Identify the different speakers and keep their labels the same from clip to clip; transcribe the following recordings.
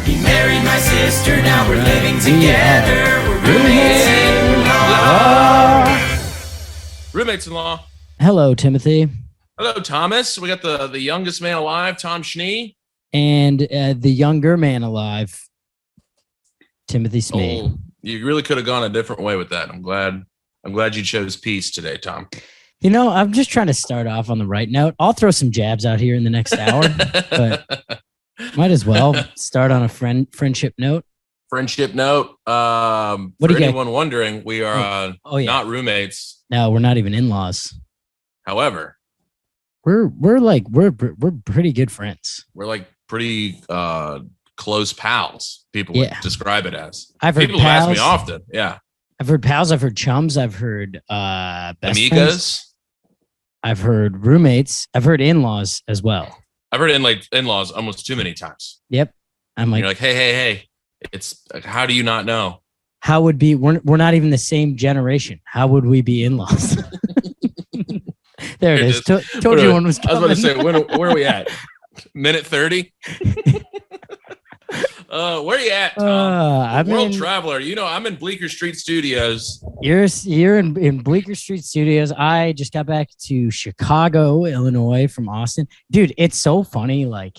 Speaker 1: He married my sister, now we're living together. We're roommates-in-law.
Speaker 2: Roommates-in-law.
Speaker 3: Hello, Timothy.
Speaker 2: Hello, Thomas. We got the youngest man alive, Tom Schnee.
Speaker 3: And the younger man alive, Timothy Smee.
Speaker 2: Oh, you really could have gone a different way with that. I'm glad you chose peace today, Tom.
Speaker 3: You know, I'm just trying to start off on the right note. I'll throw some jabs out here in the next hour, but might as well start on a friendship note.
Speaker 2: Friendship note. For anyone wondering, we are not roommates.
Speaker 3: No, we're not even in-laws.
Speaker 2: However,
Speaker 3: we're pretty good friends.
Speaker 2: We're like pretty close pals. People would describe it as.
Speaker 3: I've heard
Speaker 2: people
Speaker 3: pals,
Speaker 2: ask me often. Yeah.
Speaker 3: I've heard pals. I've heard chums. I've heard best
Speaker 2: amigos.
Speaker 3: Friends. I've heard roommates. I've heard in-laws as well.
Speaker 2: I've heard in-laws almost too many times.
Speaker 3: Yep. I'm like,
Speaker 2: you're like, hey. It's like, how do you not know?
Speaker 3: How would be? We're not even the same generation. How would we be in-laws? There it is. Told you one was coming.
Speaker 2: I was about to say, where are we at? Minute 30? Where are you at, Tom? World traveler. You know, I'm in Bleecker Street Studios.
Speaker 3: You're in Bleecker Street Studios. I just got back to Chicago, Illinois from Austin. Dude, it's so funny. Like,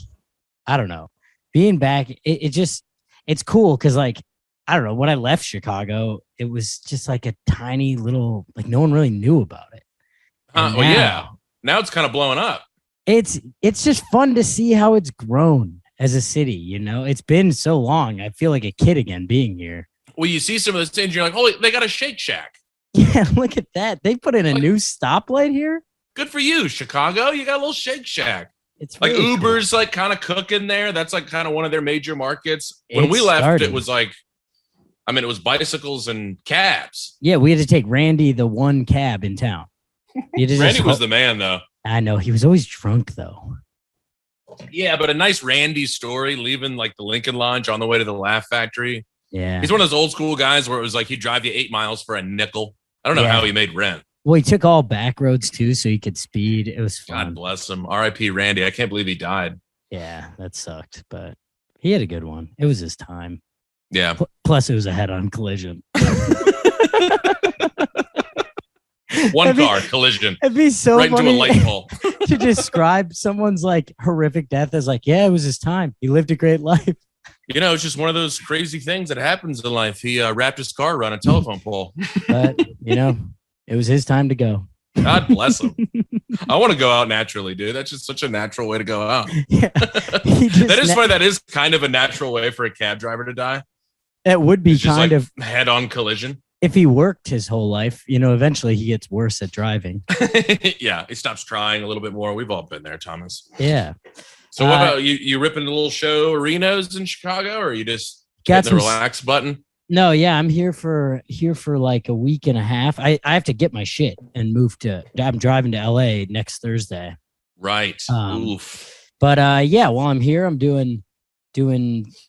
Speaker 3: I don't know. Being back, it's cool because, like, I don't know. When I left Chicago, it was just like a tiny little, like, no one really knew about it.
Speaker 2: Now it's kind of blowing up.
Speaker 3: It's just fun to see how it's grown as a city. You know, it's been so long. I feel like a kid again being here.
Speaker 2: Well, you see some of the things, you're like, oh, they got a Shake Shack.
Speaker 3: Yeah, look at that. They put in a new stoplight here.
Speaker 2: Good for you, Chicago. You got a little Shake Shack.
Speaker 3: It's
Speaker 2: like
Speaker 3: really
Speaker 2: Uber's
Speaker 3: cool.
Speaker 2: like kind of cooking there. That's like kind of one of their major markets. When we left, it was like, I mean, it was bicycles and cabs.
Speaker 3: Yeah, we had to take Randy, the one cab in town.
Speaker 2: Randy was the man, though.
Speaker 3: I know. He was always drunk, though.
Speaker 2: Yeah, but a nice Randy story, leaving like the Lincoln Lodge on the way to the Laugh Factory.
Speaker 3: Yeah.
Speaker 2: He's one of those old school guys where it was like he'd drive you 8 miles for a nickel. I don't know how he made rent.
Speaker 3: Well, he took all back roads, too, so he could speed. It was fun.
Speaker 2: God bless him. R.I.P. Randy. I can't believe he died.
Speaker 3: Yeah, that sucked, but he had a good one. It was his time.
Speaker 2: Yeah.
Speaker 3: Plus, it was a head-on collision.
Speaker 2: One car collision.
Speaker 3: It'd be so
Speaker 2: right
Speaker 3: funny
Speaker 2: into a light pole.
Speaker 3: to describe someone's like horrific death as like, yeah, it was his time. He lived a great life.
Speaker 2: You know, it's just one of those crazy things that happens in life. He wrapped his car around a telephone pole.
Speaker 3: But, you know, it was his time to go.
Speaker 2: God bless him. I want to go out naturally, dude. That's just such a natural way to go out.
Speaker 3: Yeah,
Speaker 2: that is funny. That is kind of a natural way for a cab driver to die.
Speaker 3: It would be kind of
Speaker 2: head-on collision.
Speaker 3: If he worked his whole life, you know, eventually he gets worse at driving.
Speaker 2: Yeah, he stops trying a little bit more. We've all been there, Thomas.
Speaker 3: Yeah.
Speaker 2: So what about you? You ripping a little show arenas in Chicago, or are you just got the relax button?
Speaker 3: No, yeah, I'm here for like a week and a half. I have to get my shit and move to. I'm driving to LA next Thursday.
Speaker 2: Right. Oof.
Speaker 3: But yeah, while I'm here, I'm doing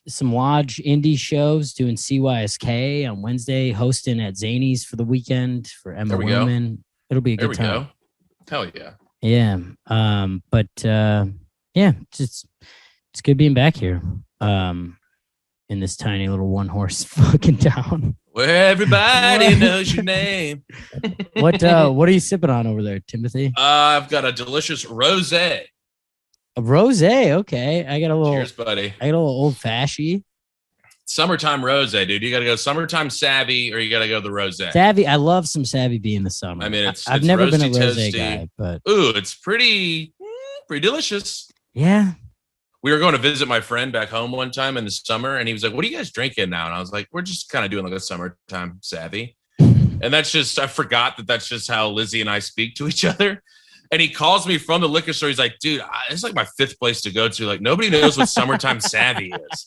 Speaker 3: some lodge indie shows, doing CYSK on Wednesday, hosting at Zany's for the weekend for Emma Willman. It'll be a good time.
Speaker 2: Hell yeah.
Speaker 3: Yeah. But yeah, it's good being back here. In this tiny little one horse fucking town.
Speaker 2: Where everybody knows your name.
Speaker 3: What are you sipping on over there, Timothy?
Speaker 2: I've got a delicious rosé.
Speaker 3: A rosé, okay. I got a little.
Speaker 2: Cheers, buddy.
Speaker 3: I got a little old fashioned.
Speaker 2: Summertime rosé, dude. You got to go summertime savvy, or you got to go the rosé.
Speaker 3: Savvy, I love some savvy bee in the summer.
Speaker 2: I mean,
Speaker 3: I've never been a rosé guy, but
Speaker 2: it's pretty delicious.
Speaker 3: Yeah.
Speaker 2: We were going to visit my friend back home one time in the summer, and he was like, "What are you guys drinking now?" And I was like, "We're just kind of doing like a summertime savvy." And that's just, I forgot that's just how Lizzie and I speak to each other. And he calls me from the liquor store. He's like, dude, it's like my fifth place to go to. Like, nobody knows what summertime savvy is.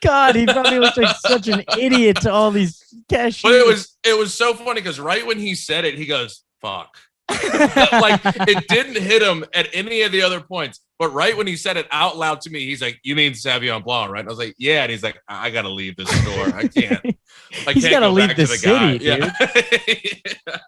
Speaker 3: God, he probably looks like such an idiot to all these cashiers.
Speaker 2: But it was so funny because right when he said it, he goes, fuck. Like, it didn't hit him at any of the other points. But right when he said it out loud to me, he's like, "You mean Sauvignon Blanc, right?" And I was like, "Yeah." And he's like, "I gotta leave this store. I can't.
Speaker 3: He's gotta leave the city,
Speaker 2: guy."
Speaker 3: dude.
Speaker 2: Yeah.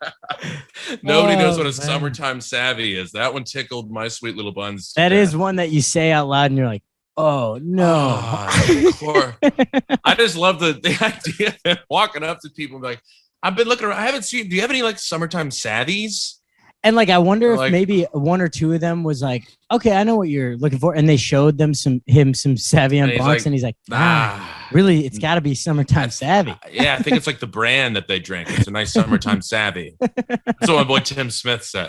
Speaker 2: Nobody knows what a
Speaker 3: man.
Speaker 2: summertime savvy is. That one tickled my sweet little buns.
Speaker 3: That is one that you say out loud, and you're like, "Oh no!"
Speaker 2: I just love the idea of walking up to people and be like, "I've been looking around. I haven't seen. Do you have any like summertime savvies?"
Speaker 3: And like, I wonder if
Speaker 2: Like-
Speaker 3: maybe one or two of them was like, "Okay, I know what you're looking for," and they showed them some Sauvignon
Speaker 2: he's
Speaker 3: Blancs,
Speaker 2: like,
Speaker 3: and he's like,
Speaker 2: Ah,
Speaker 3: really, it's got to be summertime savvy."
Speaker 2: yeah, I think it's like the brand that they drink. It's a nice summertime savvy. That's what my boy Tim Smith said.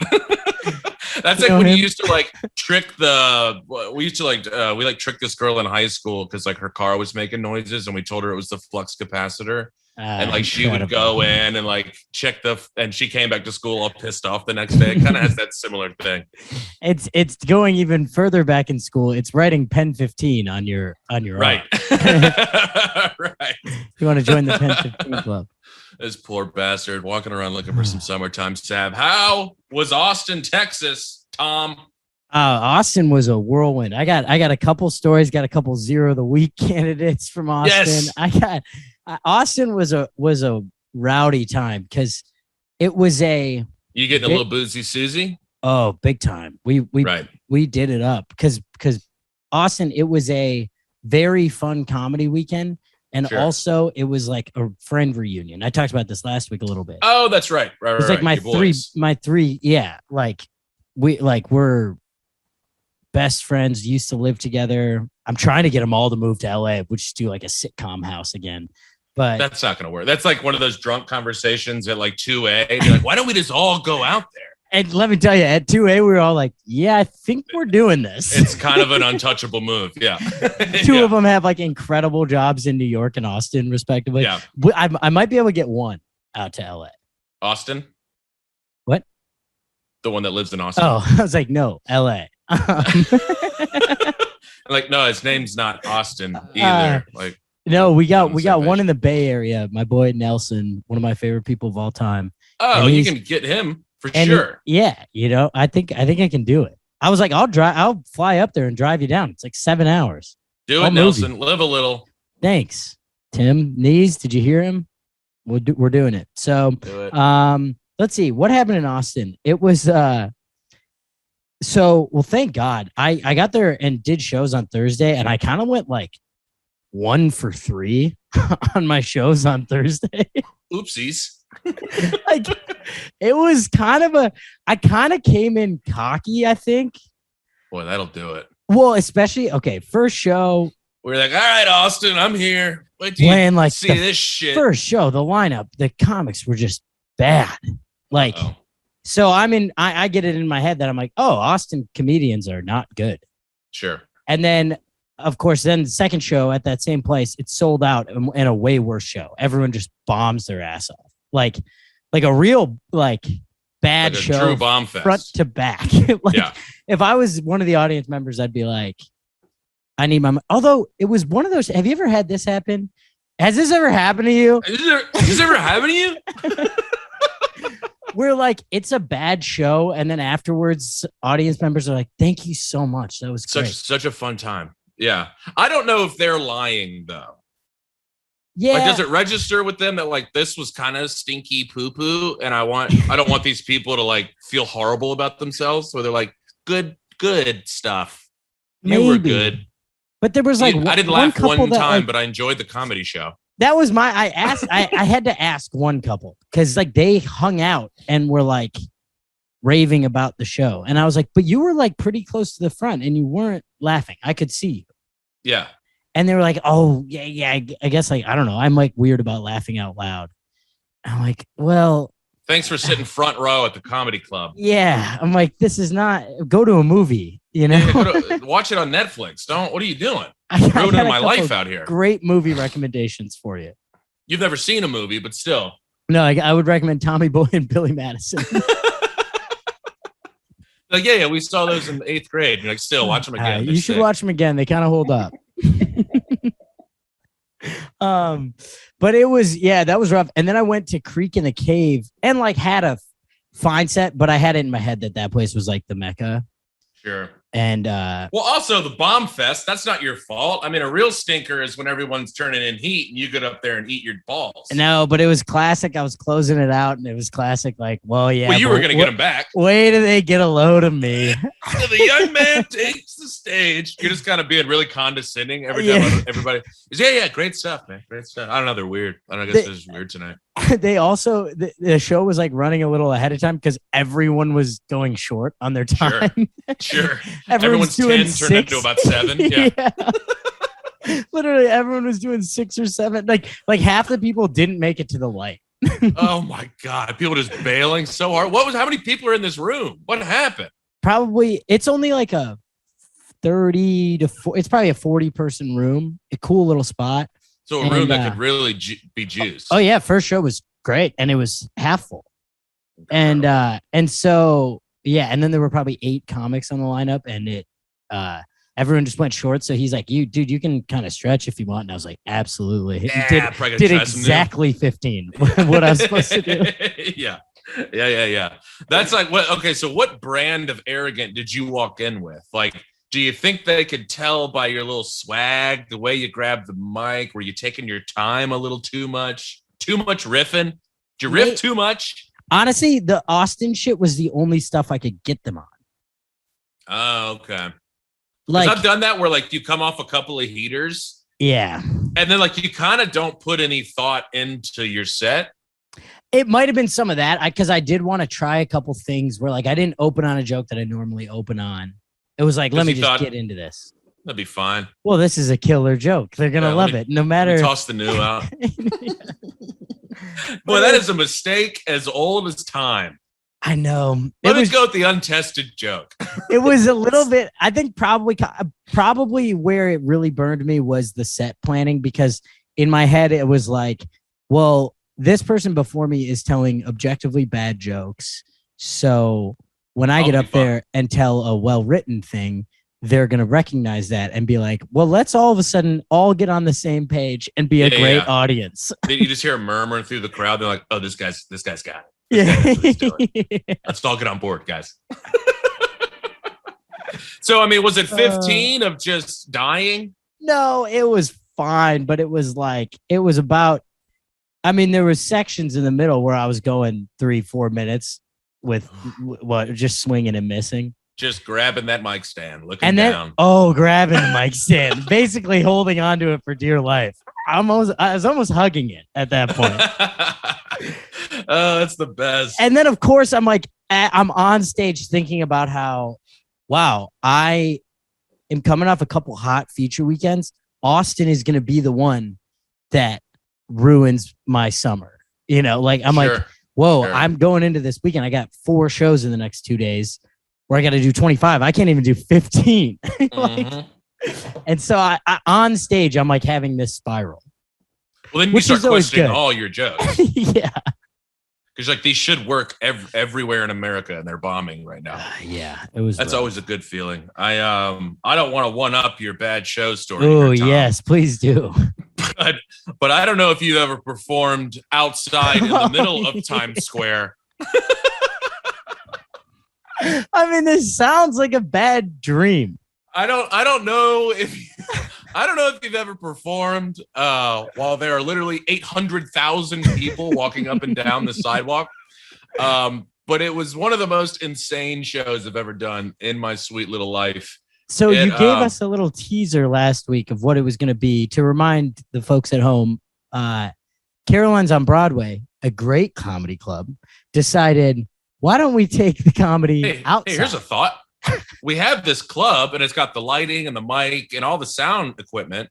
Speaker 2: That's like
Speaker 3: know
Speaker 2: when
Speaker 3: him?
Speaker 2: you used to like trick we used to like we like tricked this girl in high school because like her car was making noises and we told her it was the flux capacitor. And like she would go in and like check and she came back to school all pissed off the next day. It kind of has that similar thing.
Speaker 3: It's going even further back in school. It's writing Pen 15 on your
Speaker 2: Right. Right.
Speaker 3: You want to join the Pen 15 club?
Speaker 2: This poor bastard walking around looking for some summertime sav. How was Austin, Texas, Tom?
Speaker 3: Austin was a whirlwind. I got a couple stories. Got a couple zero of the week candidates from Austin.
Speaker 2: Yes.
Speaker 3: Austin was a rowdy time because it was
Speaker 2: You getting a little boozy Susie?
Speaker 3: Oh, big time. We did it up because Austin, it was a very fun comedy weekend. And also it was like a friend reunion. I talked about this last week a little bit.
Speaker 2: Oh, that's right. Right.
Speaker 3: It was like my three. Yeah. Like we're best friends, used to live together. I'm trying to get them all to move to LA, which is do like a sitcom house again. But
Speaker 2: that's not going to work. That's like one of those drunk conversations at like 2A. You're like, why don't we just all go out there?
Speaker 3: And let me tell you, at 2A, we were all like, yeah, I think we're doing this.
Speaker 2: It's kind of an untouchable move. Yeah.
Speaker 3: Two of them have like incredible jobs in New York and Austin, respectively.
Speaker 2: Yeah.
Speaker 3: I might be able to get one out to LA.
Speaker 2: Austin?
Speaker 3: What?
Speaker 2: The one that lives in Austin.
Speaker 3: Oh, I was like, no, LA.
Speaker 2: Like, no, his name's not Austin either. Like,
Speaker 3: no, we got one
Speaker 2: page.
Speaker 3: in the Bay Area. My boy Nelson, one of my favorite people of all time.
Speaker 2: Oh, you can get him for sure.
Speaker 3: I think I can do it. I was like, I'll fly up there and drive you down. It's like 7 hours.
Speaker 2: Do it, Nelson. Live a little.
Speaker 3: Thanks, Tim. Knees, did you hear him? We're doing it. So,
Speaker 2: Do it.
Speaker 3: let's see what happened in Austin. It was well, thank God. I got there and did shows on Thursday, and I kind of went like 1 for 3 on my shows on Thursday.
Speaker 2: Oopsies.
Speaker 3: Like it was I kind of came in cocky, I think.
Speaker 2: Boy, that'll do it.
Speaker 3: Well, especially first show.
Speaker 2: We're like, all right, Austin, I'm here. Wait till
Speaker 3: Playing
Speaker 2: you
Speaker 3: like
Speaker 2: see
Speaker 3: the
Speaker 2: this shit.
Speaker 3: First show, the lineup, the comics were just bad. Like, so I get it in my head that I'm like, oh, Austin comedians are not good.
Speaker 2: Sure.
Speaker 3: And then, of course, then the second show at that same place, it's sold out and a way worse show. Everyone just bombs their ass off. Like a real bad
Speaker 2: Like a
Speaker 3: show,
Speaker 2: true bomb fest.
Speaker 3: front to back. If I was one of the audience members, I'd be like, I need my. Although it was one of those. Have you ever had this happen? Has this ever happened to you?
Speaker 2: Has this ever happened to you?
Speaker 3: Where like it's a bad show, and then afterwards, audience members are like, "Thank you so much. That was great."
Speaker 2: Such a fun time. Yeah, I don't know if they're lying though.
Speaker 3: Yeah.
Speaker 2: Like, does it register with them that like this was kind of stinky poo poo, and I don't want these people to like feel horrible about themselves, where they're like, good stuff. You were good.
Speaker 3: But there was like
Speaker 2: I didn't laugh one time, but I enjoyed the comedy show.
Speaker 3: That was I asked. I had to ask one couple because like they hung out and were like raving about the show, and I was like, but you were like pretty close to the front, and you weren't laughing. I could see you.
Speaker 2: Yeah.
Speaker 3: And they were like, oh, yeah. I guess, like, I don't know. I'm, like, weird about laughing out loud. I'm like, well.
Speaker 2: Thanks for sitting front row at the comedy club.
Speaker 3: Yeah. I'm like, this is not. Go to a movie, you know?
Speaker 2: Yeah, watch it on Netflix. What are you doing? Ruining my life out here.
Speaker 3: Great movie recommendations for you.
Speaker 2: You've never seen a movie, but still.
Speaker 3: No, I would recommend Tommy Boy and Billy Madison.
Speaker 2: Like, yeah, we saw those in 8th grade. You're like, still, watch them again.
Speaker 3: You should watch them again. They kind of hold up. But it was, that was rough. And then I went to Creek in the Cave and like had a fine set, but I had it in my head that place was like the Mecca.
Speaker 2: Sure.
Speaker 3: And
Speaker 2: well, also the bomb fest, that's not your fault. I mean, a real stinker is when everyone's turning in heat and you get up there and eat your balls.
Speaker 3: no, but it was classic. I was closing it out, and it was classic. Like, well, yeah.
Speaker 2: Well, you were going to get them back.
Speaker 3: Wait till they get a load of me.
Speaker 2: So the young man takes the stage. You're just kind of being really condescending every time. Everybody is, yeah, great stuff, man. Great stuff. I don't know. They're weird. I don't know. I guess it's weird tonight.
Speaker 3: They also, the show was like running a little ahead of time because everyone was going short on their time.
Speaker 2: Sure.
Speaker 3: Everyone's doing
Speaker 2: 10 turned into about 7. Yeah.
Speaker 3: Literally, everyone was doing 6 or 7. Like half the people didn't make it to the light.
Speaker 2: Oh my God. People just bailing so hard. How many people are in this room? What happened?
Speaker 3: Probably, it's only like a 30 to 40, it's probably a 40-person room, a cool little spot.
Speaker 2: So a room that could really be juiced.
Speaker 3: Oh yeah, first show was great, and it was half full. And so yeah, and then there were probably 8 comics on the lineup, and everyone just went short. So he's like, "You can kind of stretch if you want." And I was like, "Absolutely."
Speaker 2: Yeah,
Speaker 3: did exactly 15 what I was supposed to do.
Speaker 2: Yeah. That's like what? Okay, so what brand of arrogant did you walk in with? Like, do you think they could tell by your little swag, the way you grabbed the mic? Were you taking your time a little too much? Too much riffing? Did you riff too much?
Speaker 3: Honestly, the Austin shit was the only stuff I could get them on.
Speaker 2: Oh, okay.
Speaker 3: Like,
Speaker 2: I've done that where like you come off a couple of heaters.
Speaker 3: Yeah.
Speaker 2: And then like you kind of don't put any thought into your set.
Speaker 3: It might have been some of that because I did want to try a couple things where like I didn't open on a joke that I normally open on. It was like, let me just get into this.
Speaker 2: That'd be fine.
Speaker 3: Well, this is a killer joke. They're going to love it. No matter.
Speaker 2: Toss the new out. Boy, that is a mistake as old as time.
Speaker 3: I know.
Speaker 2: Let's go with the untested joke.
Speaker 3: It was a little bit, I think probably where it really burned me was the set planning, because in my head, it was like, well, this person before me is telling objectively bad jokes. So when I get up there and tell a well-written thing, they're going to recognize that and be like, well, let's all of a sudden all get on the same page and be a great audience.
Speaker 2: You just hear a murmur through the crowd. They're like, oh, this guy's got it.
Speaker 3: Yeah.
Speaker 2: Let's all get on board, guys. So, I mean, was it 15 of just dying?
Speaker 3: No, it was fine, but it was about, I mean, there was sections in the middle where I was going 3-4 minutes with just swinging and missing.
Speaker 2: Just grabbing that mic stand, looking down.
Speaker 3: Grabbing the mic stand, basically holding onto it for dear life. I was almost hugging it at that point.
Speaker 2: Oh, that's the best.
Speaker 3: And then, of course, I'm on stage thinking about how, wow, I am coming off a couple hot feature weekends. Austin is going to be the one that ruins my summer. You know, like I'm like, whoa, I'm going into this weekend. I got 4 shows in the next 2 days where I got to do 25. I can't even do 15. And so I on stage, I'm like having this spiral.
Speaker 2: Well, then you start questioning all your jokes.
Speaker 3: Yeah.
Speaker 2: Because like these should work everywhere in America, and they're bombing right now.
Speaker 3: Yeah,
Speaker 2: that's always a good feeling. I don't want to one up your bad show story.
Speaker 3: Oh yes, please do.
Speaker 2: But I don't know if you've ever performed outside in the middle of Times Square.
Speaker 3: I mean, this sounds like a bad dream.
Speaker 2: I don't know if you've ever performed while there are literally 800,000 people walking up and down the sidewalk. But it was one of the most insane shows I've ever done in my sweet little life.
Speaker 3: So you gave us a little teaser last week of what it was going to be. To remind the folks at home, Caroline's on Broadway, a great comedy club, decided, why don't we take the comedy outside?
Speaker 2: Hey, here's a thought. We have this club, and it's got the lighting and the mic and all the sound equipment,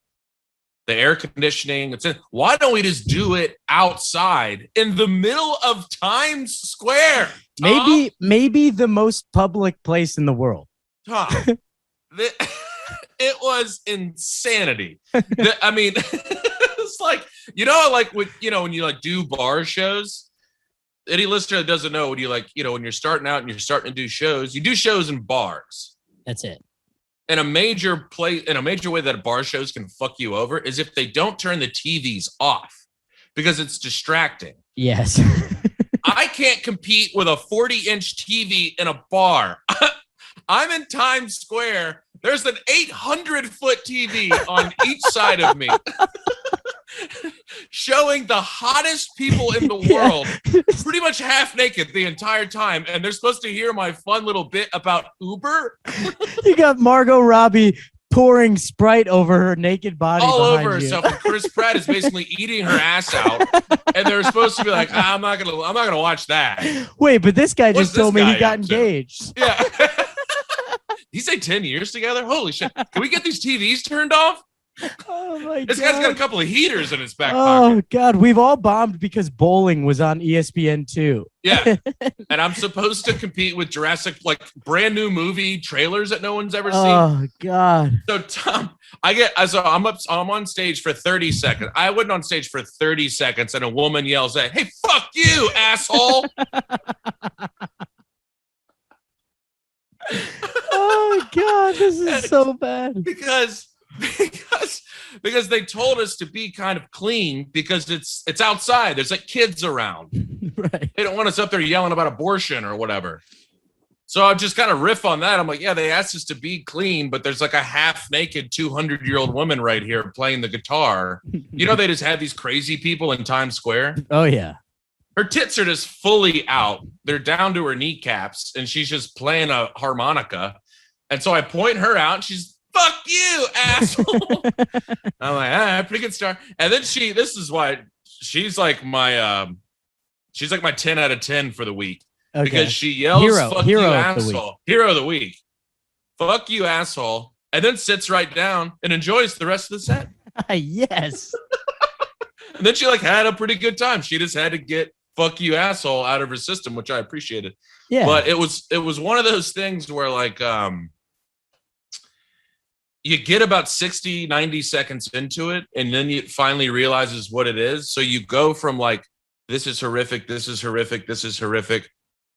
Speaker 2: the air conditioning. Why don't we just do it outside in the middle of Times Square? Tom?
Speaker 3: Maybe the most public place in the world.
Speaker 2: Tom, it was insanity. I mean, it's like, when you like do bar shows. Any listener that doesn't know, when you're starting out and you're starting to do shows, you do shows in bars.
Speaker 3: That's it.
Speaker 2: And a major way that bar shows can fuck you over is if they don't turn the TVs off, because it's distracting.
Speaker 3: Yes.
Speaker 2: I can't compete with a 40-inch TV in a bar. I'm in Times Square. There's an 800-foot TV on each side of me. Showing the hottest people in the world pretty much half naked the entire time, and they're supposed to hear my fun little bit about Uber.
Speaker 3: You got Margot Robbie pouring Sprite over her naked body
Speaker 2: all
Speaker 3: behind
Speaker 2: over
Speaker 3: you.
Speaker 2: herself, and Chris Pratt is basically eating her ass out, and they're supposed to be like, I'm not gonna watch that.
Speaker 3: Wait, but this guy
Speaker 2: What's
Speaker 3: just told
Speaker 2: this
Speaker 3: me he
Speaker 2: guy
Speaker 3: got
Speaker 2: up to?
Speaker 3: engaged.
Speaker 2: Yeah. He say 10 years together? Holy shit. Can we get these TVs turned off?
Speaker 3: Oh my god.
Speaker 2: This guy's got a couple of heaters in his back
Speaker 3: Oh
Speaker 2: pocket.
Speaker 3: god, we've all bombed because bowling was on ESPN 2.
Speaker 2: Yeah. And I'm supposed to compete with Jurassic, like brand new movie trailers that no one's ever seen.
Speaker 3: Oh god.
Speaker 2: So Tom, I'm on stage for 30 seconds. I went on stage for 30 seconds and a woman yells at, "Hey, fuck you, asshole."
Speaker 3: Oh god, this is so bad.
Speaker 2: because they told us to be kind of clean because it's outside. There's like kids around.
Speaker 3: Right.
Speaker 2: They don't want us up there yelling about abortion or whatever. So I just kind of riff on that. I'm like, yeah, they asked us to be clean, but there's like a half naked 200-year-old woman right here playing the guitar. You know, they just had these crazy people in Times Square.
Speaker 3: Oh yeah.
Speaker 2: Her tits are just fully out. They're down to her kneecaps, and she's just playing a harmonica. And so I point her out, and she's, "Fuck you, asshole." I'm like, pretty good start. And then this is why she's like my 10 out of 10 for the week.
Speaker 3: Okay.
Speaker 2: Because she yells, "Fuck you,
Speaker 3: hero
Speaker 2: asshole." Hero of the week. "Fuck you, asshole." And then sits right down and enjoys the rest of the set.
Speaker 3: Yes.
Speaker 2: And then she like had a pretty good time. She just had to get "fuck you, asshole" out of her system, which I appreciated.
Speaker 3: Yeah.
Speaker 2: But it was one of those things where like you get about 60, 90 seconds into it, and then you finally realizes what it is. So you go from like, this is horrific, this is horrific, this is horrific.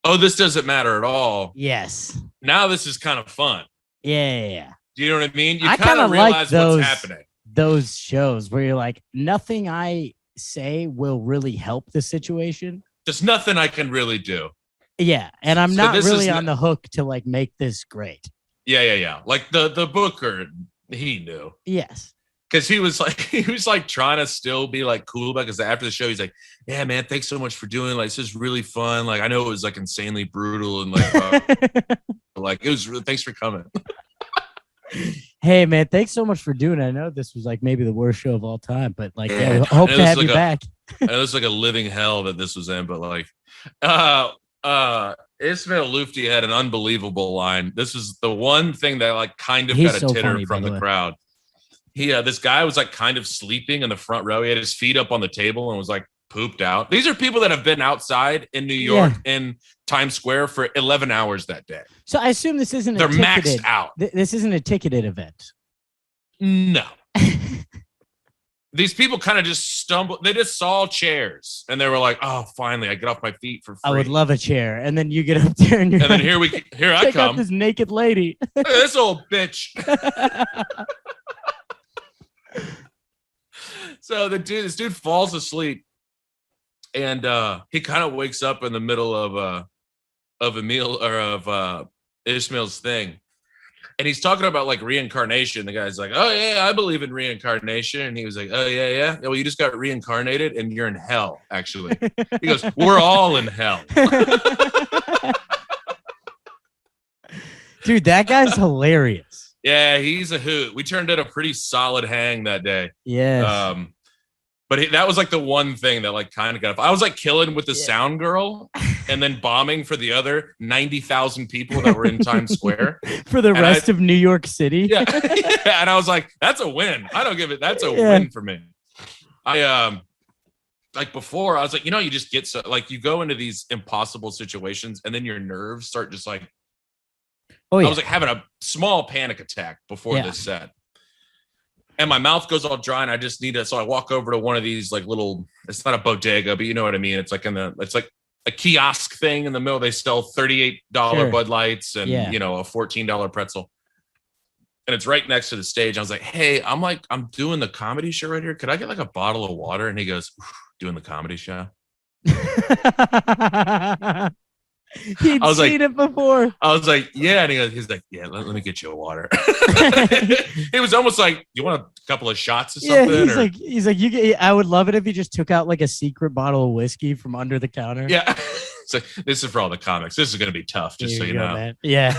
Speaker 2: Oh, this doesn't matter at all.
Speaker 3: Yes.
Speaker 2: Now this is kind of fun.
Speaker 3: Yeah.
Speaker 2: Do you know what I mean? You
Speaker 3: I
Speaker 2: kind of
Speaker 3: kinda like
Speaker 2: realize
Speaker 3: those-
Speaker 2: what's happening.
Speaker 3: Those shows where you're like, nothing I say will really help the situation.
Speaker 2: There's nothing I can really do.
Speaker 3: Yeah. And I'm
Speaker 2: So
Speaker 3: not
Speaker 2: this
Speaker 3: really
Speaker 2: is
Speaker 3: on the hook to like make this great.
Speaker 2: Yeah. Like the booker, he knew.
Speaker 3: Yes.
Speaker 2: Because he was like trying to still be like cool about, because after the show he's like, "Yeah, man, thanks so much for doing, like, this is really fun. Like, I know it was like insanely brutal and like it was really, thanks for coming."
Speaker 3: Hey man, thanks so much for doing it. I know this was like maybe the worst show of all time, but like, yeah,
Speaker 2: Yeah.
Speaker 3: we hope
Speaker 2: It
Speaker 3: to
Speaker 2: was
Speaker 3: have
Speaker 2: like
Speaker 3: you back.
Speaker 2: I know it's like a living hell that this was in, but like Ismail Lufti had an unbelievable line. This is the one thing that like kind of
Speaker 3: He's
Speaker 2: got a
Speaker 3: so
Speaker 2: titter
Speaker 3: funny, by
Speaker 2: from
Speaker 3: the
Speaker 2: the
Speaker 3: way.
Speaker 2: crowd. This guy was like kind of sleeping in the front row. He had his feet up on the table and was like pooped out. These are people that have been outside in New York in Times Square for 11 hours that day.
Speaker 3: So I assume this isn't
Speaker 2: They're
Speaker 3: a ticketed,
Speaker 2: maxed out.
Speaker 3: This isn't a ticketed event.
Speaker 2: No. These people kind of just stumbled. They just saw chairs and they were like, "Oh, finally, I get off my feet for free."
Speaker 3: I would love a chair. And then you get up there and you're
Speaker 2: And then
Speaker 3: like,
Speaker 2: here I
Speaker 3: check out
Speaker 2: come.
Speaker 3: this naked lady.
Speaker 2: Look at this old bitch. So this dude falls asleep, and he kind of wakes up in the middle of Emil or of Ishmael's thing, and he's talking about like reincarnation. The guy's like, "Oh yeah, I believe in reincarnation," and he was like, "Oh yeah. Well, you just got reincarnated, and you're in hell. Actually," he goes, "We're all in hell."
Speaker 3: Dude, that guy's hilarious.
Speaker 2: Yeah, he's a hoot. We turned in a pretty solid hang that day.
Speaker 3: Yes.
Speaker 2: But that was like the one thing that like kind of got. I was like killing with the sound girl, and then bombing for the other 90,000 people that were in Times Square
Speaker 3: For the rest of New York City.
Speaker 2: Yeah, and I was like, "That's a win. I don't give it. That's a win for me." I like before I was like, you just get so like you go into these impossible situations, and then your nerves start just like.
Speaker 3: Oh yeah.
Speaker 2: I was like having a small panic attack before this set. And my mouth goes all dry, and I just need so I walk over to one of these like little, it's not a bodega, but you know what I mean? It's like it's like a kiosk thing in the middle. They sell $38 Bud Lights and, a $14 pretzel. And it's right next to the stage. I was like, "Hey, I'm doing the comedy show right here. Could I get like a bottle of water?" And he goes, "Doing the comedy show?"
Speaker 3: He'd
Speaker 2: I was like,
Speaker 3: seen it before.
Speaker 2: I was like, yeah. And he's like, yeah, let me get you a water. It was almost like, you want a couple of shots or something?
Speaker 3: Yeah, he's like, I would love it if you just took out like a secret bottle of whiskey from under the counter.
Speaker 2: Yeah. So this is for all the comics. This is going to be tough, just so you know.
Speaker 3: Man. Yeah.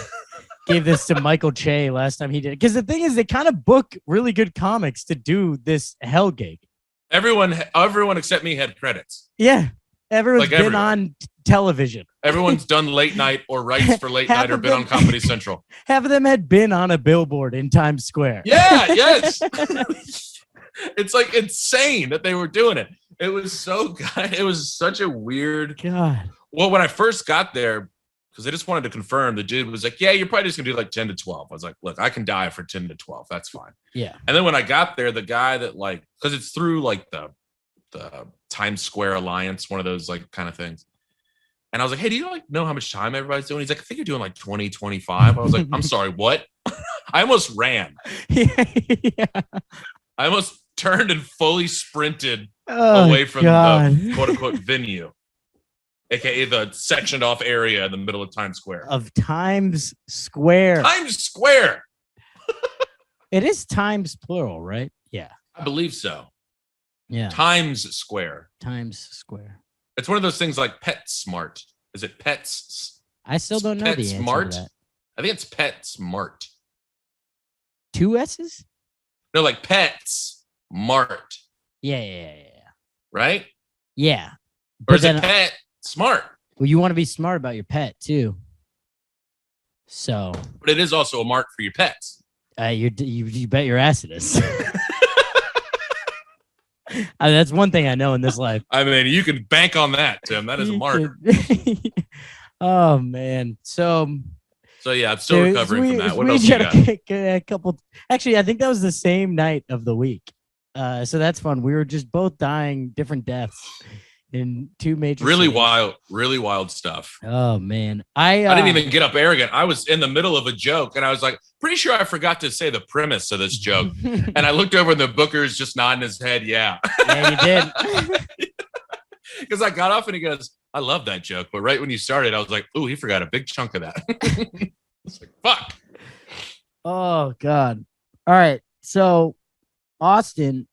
Speaker 3: Gave this to Michael Che last time he did it. Because the thing is, they kind of book really good comics to do this hell gig.
Speaker 2: Everyone except me had credits.
Speaker 3: Yeah. Everyone's been on television.
Speaker 2: Everyone's done late night or writes for late night or been on Comedy Central.
Speaker 3: Half of them had been on a billboard in Times Square.
Speaker 2: Yeah, yes. It's like insane that they were doing it. It was so good. It was such a weird.
Speaker 3: God.
Speaker 2: Well, when I first got there, because I just wanted to confirm, the dude was like, yeah, you're probably just going to do like 10 to 12. I was like, look, I can die for 10 to 12. That's fine.
Speaker 3: Yeah.
Speaker 2: And then when I got there, the guy that like, because it's through like the Times Square Alliance, one of those like kind of things. And I was like, hey, do you like know how much time everybody's doing? He's like, I think you're doing like 20, 25. I was like, I'm sorry, what? I almost ran.
Speaker 3: Yeah.
Speaker 2: I almost turned and fully sprinted away from the quote unquote venue, aka the sectioned off area in the middle of Times Square.
Speaker 3: Of Times Square.
Speaker 2: Times Square.
Speaker 3: It is Times plural, right? Yeah.
Speaker 2: I believe so.
Speaker 3: Yeah.
Speaker 2: Times Square.
Speaker 3: Times Square.
Speaker 2: It's one of those things like PetSmart. Is it Pets?
Speaker 3: I still don't know the answer
Speaker 2: PetSmart?
Speaker 3: to that.
Speaker 2: I think it's PetSmart.
Speaker 3: 2 S's?
Speaker 2: No, like PetSmart.
Speaker 3: Yeah.
Speaker 2: Right?
Speaker 3: Yeah.
Speaker 2: Or is it PetSmart?
Speaker 3: Well, you want to be smart about your pet too. So.
Speaker 2: But it is also a mark for your pets.
Speaker 3: You bet your ass it is. That's one thing I know in this life.
Speaker 2: I mean, you can bank on that, Tim. That is a mark.
Speaker 3: Oh man. So
Speaker 2: yeah, I'm still recovering from that. What else you got?
Speaker 3: A couple. Actually, I think that was the same night of the week. So that's fun. We were just both dying different deaths in 2 major.
Speaker 2: Really wild stuff.
Speaker 3: Oh man,
Speaker 2: I didn't even get up arrogant. I was in the middle of a joke, and I was like, pretty sure I forgot to say the premise of this joke. And I looked over, and the booker's just nodding his head. Yeah.
Speaker 3: Yeah, you did.
Speaker 2: Because I got off, and he goes, I love that joke. But right when you started, I was like, ooh, he forgot a big chunk of that. It's like, fuck.
Speaker 3: Oh, God. All right. So, Austin,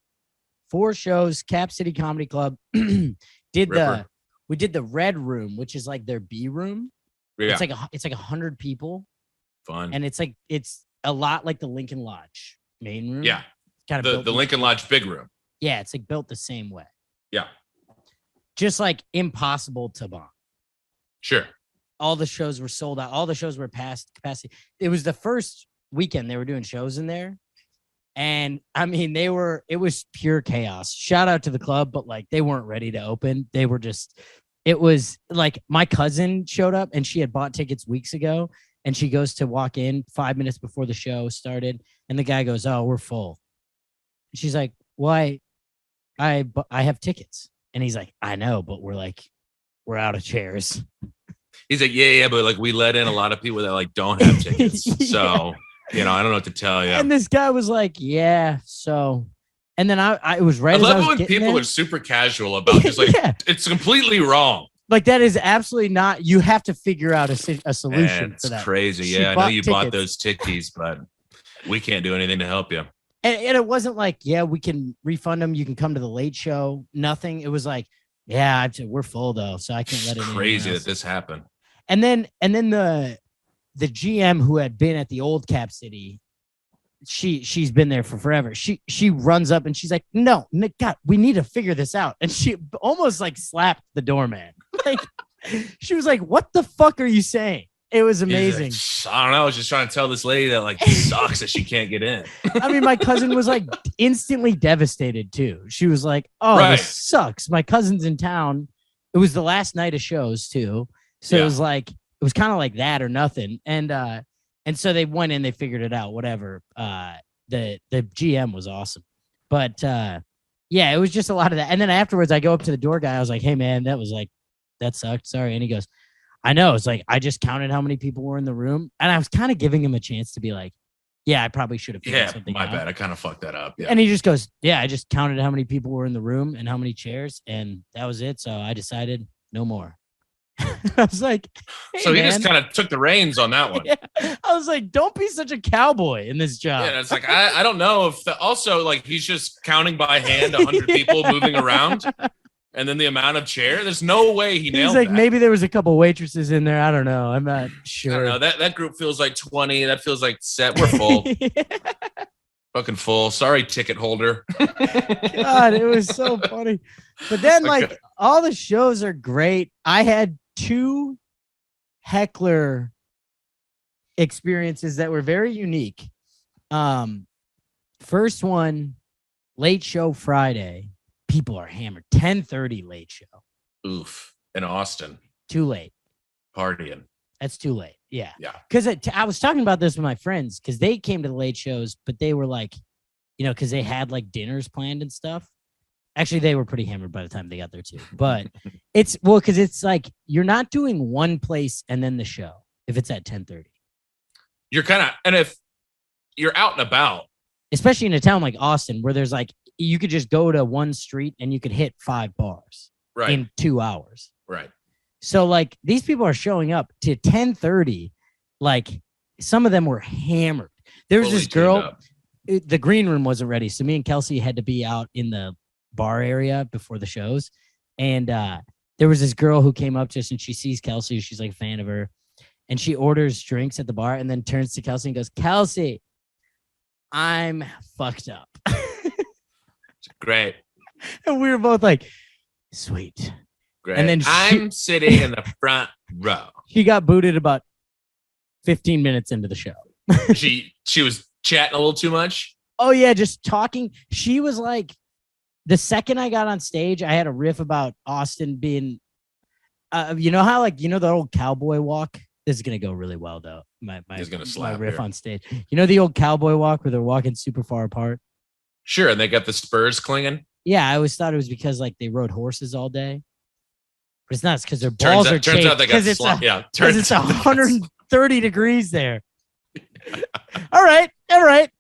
Speaker 3: 4 shows, Cap City Comedy Club. We did the Red Room, which is like their B room.
Speaker 2: Yeah.
Speaker 3: It's like 100 people.
Speaker 2: Fun.
Speaker 3: And it's a lot like the Lincoln Lodge main room.
Speaker 2: Yeah.
Speaker 3: Kind of
Speaker 2: the Lincoln Lodge big room.
Speaker 3: Yeah, it's like built the same way.
Speaker 2: Yeah.
Speaker 3: Just like impossible to bomb.
Speaker 2: Sure.
Speaker 3: All the shows were sold out. All the shows were past capacity. It was the first weekend they were doing shows in there. And I mean, it was pure chaos. Shout out to the club, but like they weren't ready to open. It was like my cousin showed up and she had bought tickets weeks ago. And she goes to walk in 5 minutes before the show started. And the guy goes, oh, we're full. And she's like, why? I have tickets. And he's like, I know, but we're out of chairs.
Speaker 2: He's like, yeah, but like we let in a lot of people that like don't have tickets.
Speaker 3: Yeah.
Speaker 2: So, I don't know what to tell you.
Speaker 3: And this guy was like, yeah, so. And then I was right.
Speaker 2: I love it when people are super casual about just like, it's completely wrong.
Speaker 3: Like that is absolutely not. You have to figure out a solution
Speaker 2: it's
Speaker 3: for that.
Speaker 2: Crazy.
Speaker 3: She
Speaker 2: I know you
Speaker 3: tickets.
Speaker 2: bought those tickies, but we can't do anything to help you.
Speaker 3: And it wasn't like, yeah, we can refund them. You can come to the late show. Nothing. It was like, yeah, we're full though, so I can't let it.
Speaker 2: Crazy that this happened.
Speaker 3: And then the GM who had been at the old Cap City, she's been there for forever. She runs up and she's like, no, Nick, God, we need to figure this out. And she almost like slapped the doorman. Like she was like, what the fuck are you saying? It was amazing.
Speaker 2: Like, I don't know. I was just trying to tell this lady that like sucks that she can't get in.
Speaker 3: I mean, my cousin was like instantly devastated too. She was like, oh, This sucks. My cousin's in town. It was the last night of shows too. So it was kind of like that or nothing. And so they went in, they figured it out, whatever. The GM was awesome. But yeah, it was just a lot of that. And then afterwards I go up to the door guy. I was like, hey man, that sucked. Sorry. And he goes, I know. It's like, I just counted how many people were in the room. And I was kind of giving him a chance to be like, yeah, I probably should have figured something out.
Speaker 2: My bad. I kind of fucked that up. Yeah.
Speaker 3: And he just goes, yeah, I just counted how many people were in the room and how many chairs. And that was it. So I decided no more. I was like, hey,
Speaker 2: So he
Speaker 3: man.
Speaker 2: just kind of took the reins on that one.
Speaker 3: Yeah. I was like, don't be such a cowboy in this job.
Speaker 2: Yeah, it's like I don't know if also like he's just counting by hand 100 people moving around, and then the amount of chair. There's no way he
Speaker 3: He's
Speaker 2: nailed
Speaker 3: like,
Speaker 2: that.
Speaker 3: maybe there was a couple waitresses in there. I don't know. I'm not sure.
Speaker 2: I don't know. That group feels like 20. That feels like set. We're full. Fucking full. Sorry, ticket holder.
Speaker 3: God, it was so funny. But then, like, all the shows are great. I had 2 heckler experiences that were very unique. First one, late show Friday. People are hammered. 10:30 late show.
Speaker 2: Oof. In Austin.
Speaker 3: Too late.
Speaker 2: Partying.
Speaker 3: That's too late. Yeah.
Speaker 2: Yeah.
Speaker 3: Because I was talking about this with my friends because they came to the late shows, but they were like, because they had like dinners planned and stuff. Actually, they were pretty hammered by the time they got there too. But because it's like you're not doing one place and then the show if it's at 10:30.
Speaker 2: You're kind of, and if you're out and about,
Speaker 3: especially in a town like Austin, where there's like you could just go to one street and you could hit 5 bars in 2 hours.
Speaker 2: Right.
Speaker 3: So like these people are showing up to 10:30, like some of them were hammered. There was this girl, the green room wasn't ready. So me and Kelsey had to be out in the bar area before the shows. And there was this girl who came up to us and she sees Kelsey. She's like a fan of her. And she orders drinks at the bar and then turns to Kelsey and goes, Kelsey, I'm fucked up.
Speaker 2: Great.
Speaker 3: And we were both like, sweet.
Speaker 2: Great.
Speaker 3: And then
Speaker 2: I'm sitting in the front row.
Speaker 3: She got booted about 15 minutes into the show.
Speaker 2: she was chatting a little too much.
Speaker 3: Oh yeah, just talking. She was like, the second I got on stage, I had a riff about Austin being, you know how like the old cowboy walk. This is gonna go really well though.
Speaker 2: He's gonna slap
Speaker 3: my riff
Speaker 2: here.
Speaker 3: on stage. You know the old cowboy walk where they're walking super far apart.
Speaker 2: Sure, and they got the spurs clinging.
Speaker 3: Yeah, I always thought it was because like they rode horses all day, but it's not. It's because their balls are chafed.
Speaker 2: Turns out they got
Speaker 3: it's
Speaker 2: turns
Speaker 3: it's 130 degrees there. All right,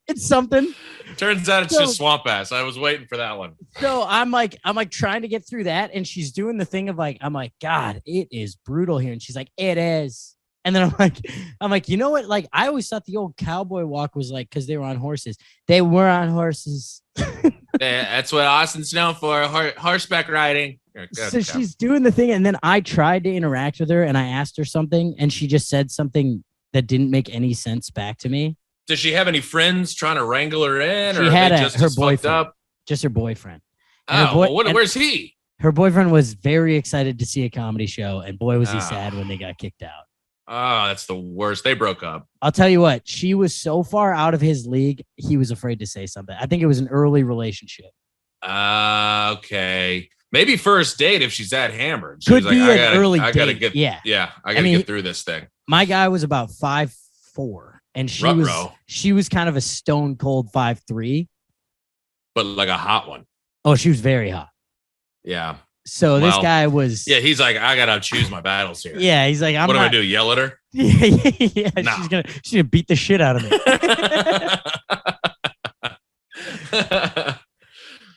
Speaker 3: it's something.
Speaker 2: Turns out it's just swamp ass. I was waiting for that one.
Speaker 3: So I'm like trying to get through that, and she's doing the thing of like, I'm like, God, it is brutal here, and she's like, it is. And then I'm like, you know what? Like, I always thought the old cowboy walk was like because they were on horses. They were on horses.
Speaker 2: That's what Austin's known for, horseback riding.
Speaker 3: So she's doing the thing, and then I tried to interact with her, and I asked her something, and she just said something that didn't make any sense back to me.
Speaker 2: Does she have any friends trying to wrangle her in?
Speaker 3: She
Speaker 2: or
Speaker 3: had
Speaker 2: her
Speaker 3: boyfriend. Just her boyfriend.
Speaker 2: Where's he?
Speaker 3: Her boyfriend was very excited to see a comedy show, and boy, was he sad when they got kicked out.
Speaker 2: Oh, that's the worst. They broke up.
Speaker 3: I'll tell you what, she was so far out of his league, he was afraid to say something. I think it was an early relationship.
Speaker 2: Okay. Maybe first date if she's that hammered.
Speaker 3: Could be an early date.
Speaker 2: I gotta get through this thing.
Speaker 3: My guy was about 5'4", and she was kind of a stone cold 5'3".
Speaker 2: But like a hot one. Oh,
Speaker 3: she was very hot.
Speaker 2: Yeah.
Speaker 3: So this guy was.
Speaker 2: Yeah, he's like, I gotta choose my battles here.
Speaker 3: Yeah, he's like,
Speaker 2: what am I do? Yell at her?
Speaker 3: Yeah. No. She's gonna beat the shit out of me.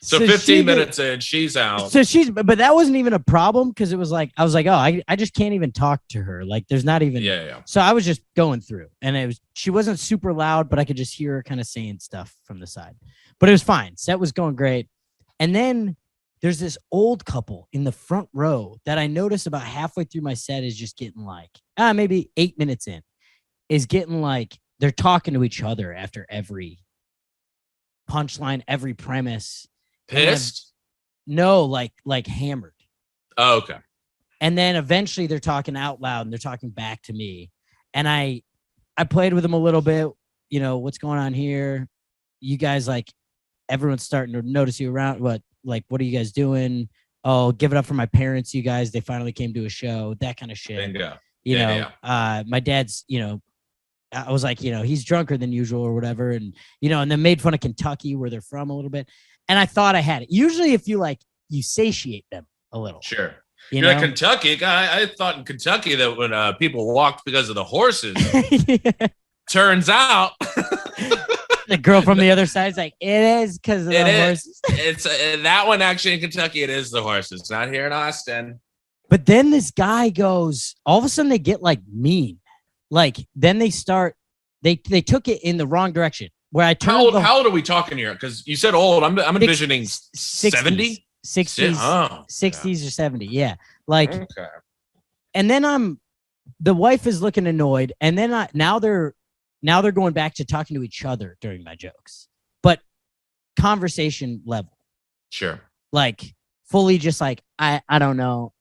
Speaker 2: So 15 minutes in, she's out.
Speaker 3: But that wasn't even a problem because it was like, I was like, oh, I just can't even talk to her. Like, there's not even.
Speaker 2: Yeah.
Speaker 3: So I was just going through, and she wasn't super loud, but I could just hear her kind of saying stuff from the side. But it was fine. Set was going great, and then there's this old couple in the front row that I noticed about halfway through my set is just getting like, maybe 8 minutes in, is getting like, they're talking to each other after every punchline, every premise.
Speaker 2: Pissed?
Speaker 3: No, like hammered.
Speaker 2: Oh, okay.
Speaker 3: And then eventually they're talking out loud and they're talking back to me. And I played with them a little bit, what's going on here? You guys, like, everyone's starting to notice you around. What are you guys doing? Oh, give it up for my parents, you guys. They finally came to a show, that kind of shit.
Speaker 2: Bingo.
Speaker 3: My dad's, I was like, he's drunker than usual or whatever. And, and then made fun of Kentucky where they're from a little bit. And I thought I had it. Usually if you satiate them a little.
Speaker 2: Sure.
Speaker 3: You're
Speaker 2: like Kentucky. I thought in Kentucky that when people walked because of the horses, turns out
Speaker 3: the girl from the other side is like, it is because of the horses.
Speaker 2: It's that one actually in Kentucky. It is the horses. Not here in Austin.
Speaker 3: But then this guy goes, all of a sudden they get like mean. Like then they start, they took it in the wrong direction. Where I turned
Speaker 2: how old are we talking here? Because you said old. I'm envisioning 70,
Speaker 3: 60s,
Speaker 2: oh,
Speaker 3: 60s or 70. Yeah. Like,
Speaker 2: okay.
Speaker 3: And then the wife is looking annoyed. And then now they're going back to talking to each other during my jokes, but conversation level.
Speaker 2: Sure.
Speaker 3: Like fully just like, I don't know.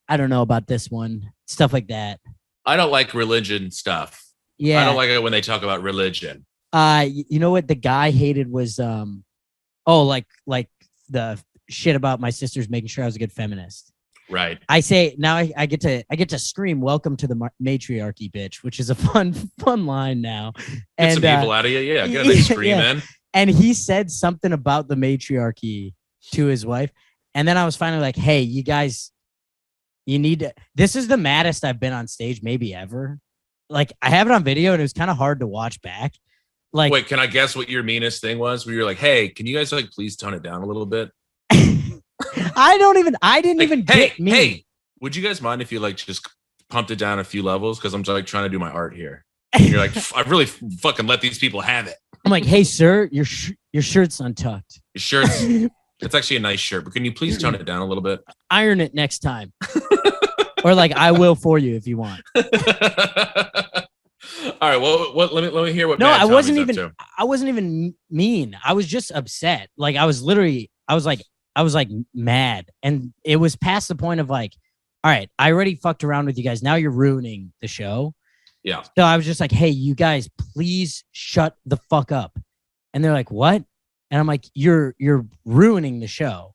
Speaker 3: I don't know about this one. Stuff like that.
Speaker 2: I don't like religion stuff.
Speaker 3: Yeah.
Speaker 2: I don't like it when they talk about religion.
Speaker 3: You know what the guy hated was like the shit about my sisters making sure I was a good feminist.
Speaker 2: Right.
Speaker 3: I say now I get to scream "Welcome to the matriarchy, bitch," which is a fun line now.
Speaker 2: Get some evil out of you, yeah. Get a nice scream in.
Speaker 3: And he said something about the matriarchy to his wife, and then I was finally like, "Hey, you guys, you need to." This is the maddest I've been on stage maybe ever. Like I have it on video, and it was kind of hard to watch back. Like,
Speaker 2: wait, can I guess what your meanest thing was? Where you're like, "Hey, can you guys like please tone it down a little bit?"
Speaker 3: I didn't even get mean.
Speaker 2: Hey, would you guys mind if you like just pumped it down a few levels? Because I'm like trying to do my art here. And you're like, I really fucking let these people have it.
Speaker 3: I'm like, hey, sir, your shirt's untucked.
Speaker 2: Your shirt's it's actually a nice shirt, but can you please tone it down a little bit?
Speaker 3: Iron it next time. Or like I will for you if you want.
Speaker 2: All right, well, let me hear what.
Speaker 3: No,
Speaker 2: Mad
Speaker 3: I wasn't
Speaker 2: Tommy's
Speaker 3: even.
Speaker 2: up to.
Speaker 3: I wasn't even mean. I was just upset. Like I was like mad, and it was past the point of like, all right, I already fucked around with you guys. Now you're ruining the show.
Speaker 2: Yeah.
Speaker 3: So I was just like, hey, you guys, please shut the fuck up. And they're like, what? And I'm like, you're ruining the show.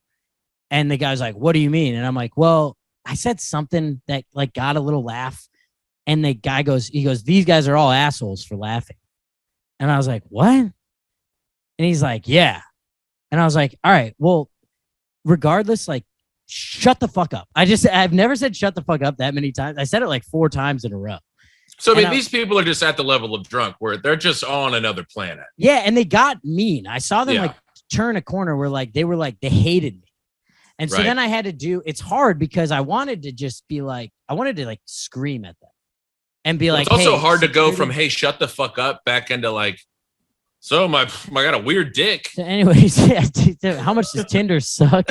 Speaker 3: And the guy's like, what do you mean? And I'm like, well, I said something that like got a little laugh. And the guy goes, these guys are all assholes for laughing. And I was like, what? And he's like, yeah. And I was like, all right, well, regardless, like, shut the fuck up. I've never said shut the fuck up that many times. I said it like 4 times in a row.
Speaker 2: So, I mean, these people are just at the level of drunk where they're just on another planet.
Speaker 3: Yeah, and they got mean. I saw them like turn a corner where like they hated me. And so then I had to do, it's hard because I wanted to just be like, I wanted to like scream at them and be like,
Speaker 2: it's also
Speaker 3: hey,
Speaker 2: hard to go from, hey, shut the fuck up back into like, so I got a weird dick.
Speaker 3: So anyways, yeah, how much does Tinder suck?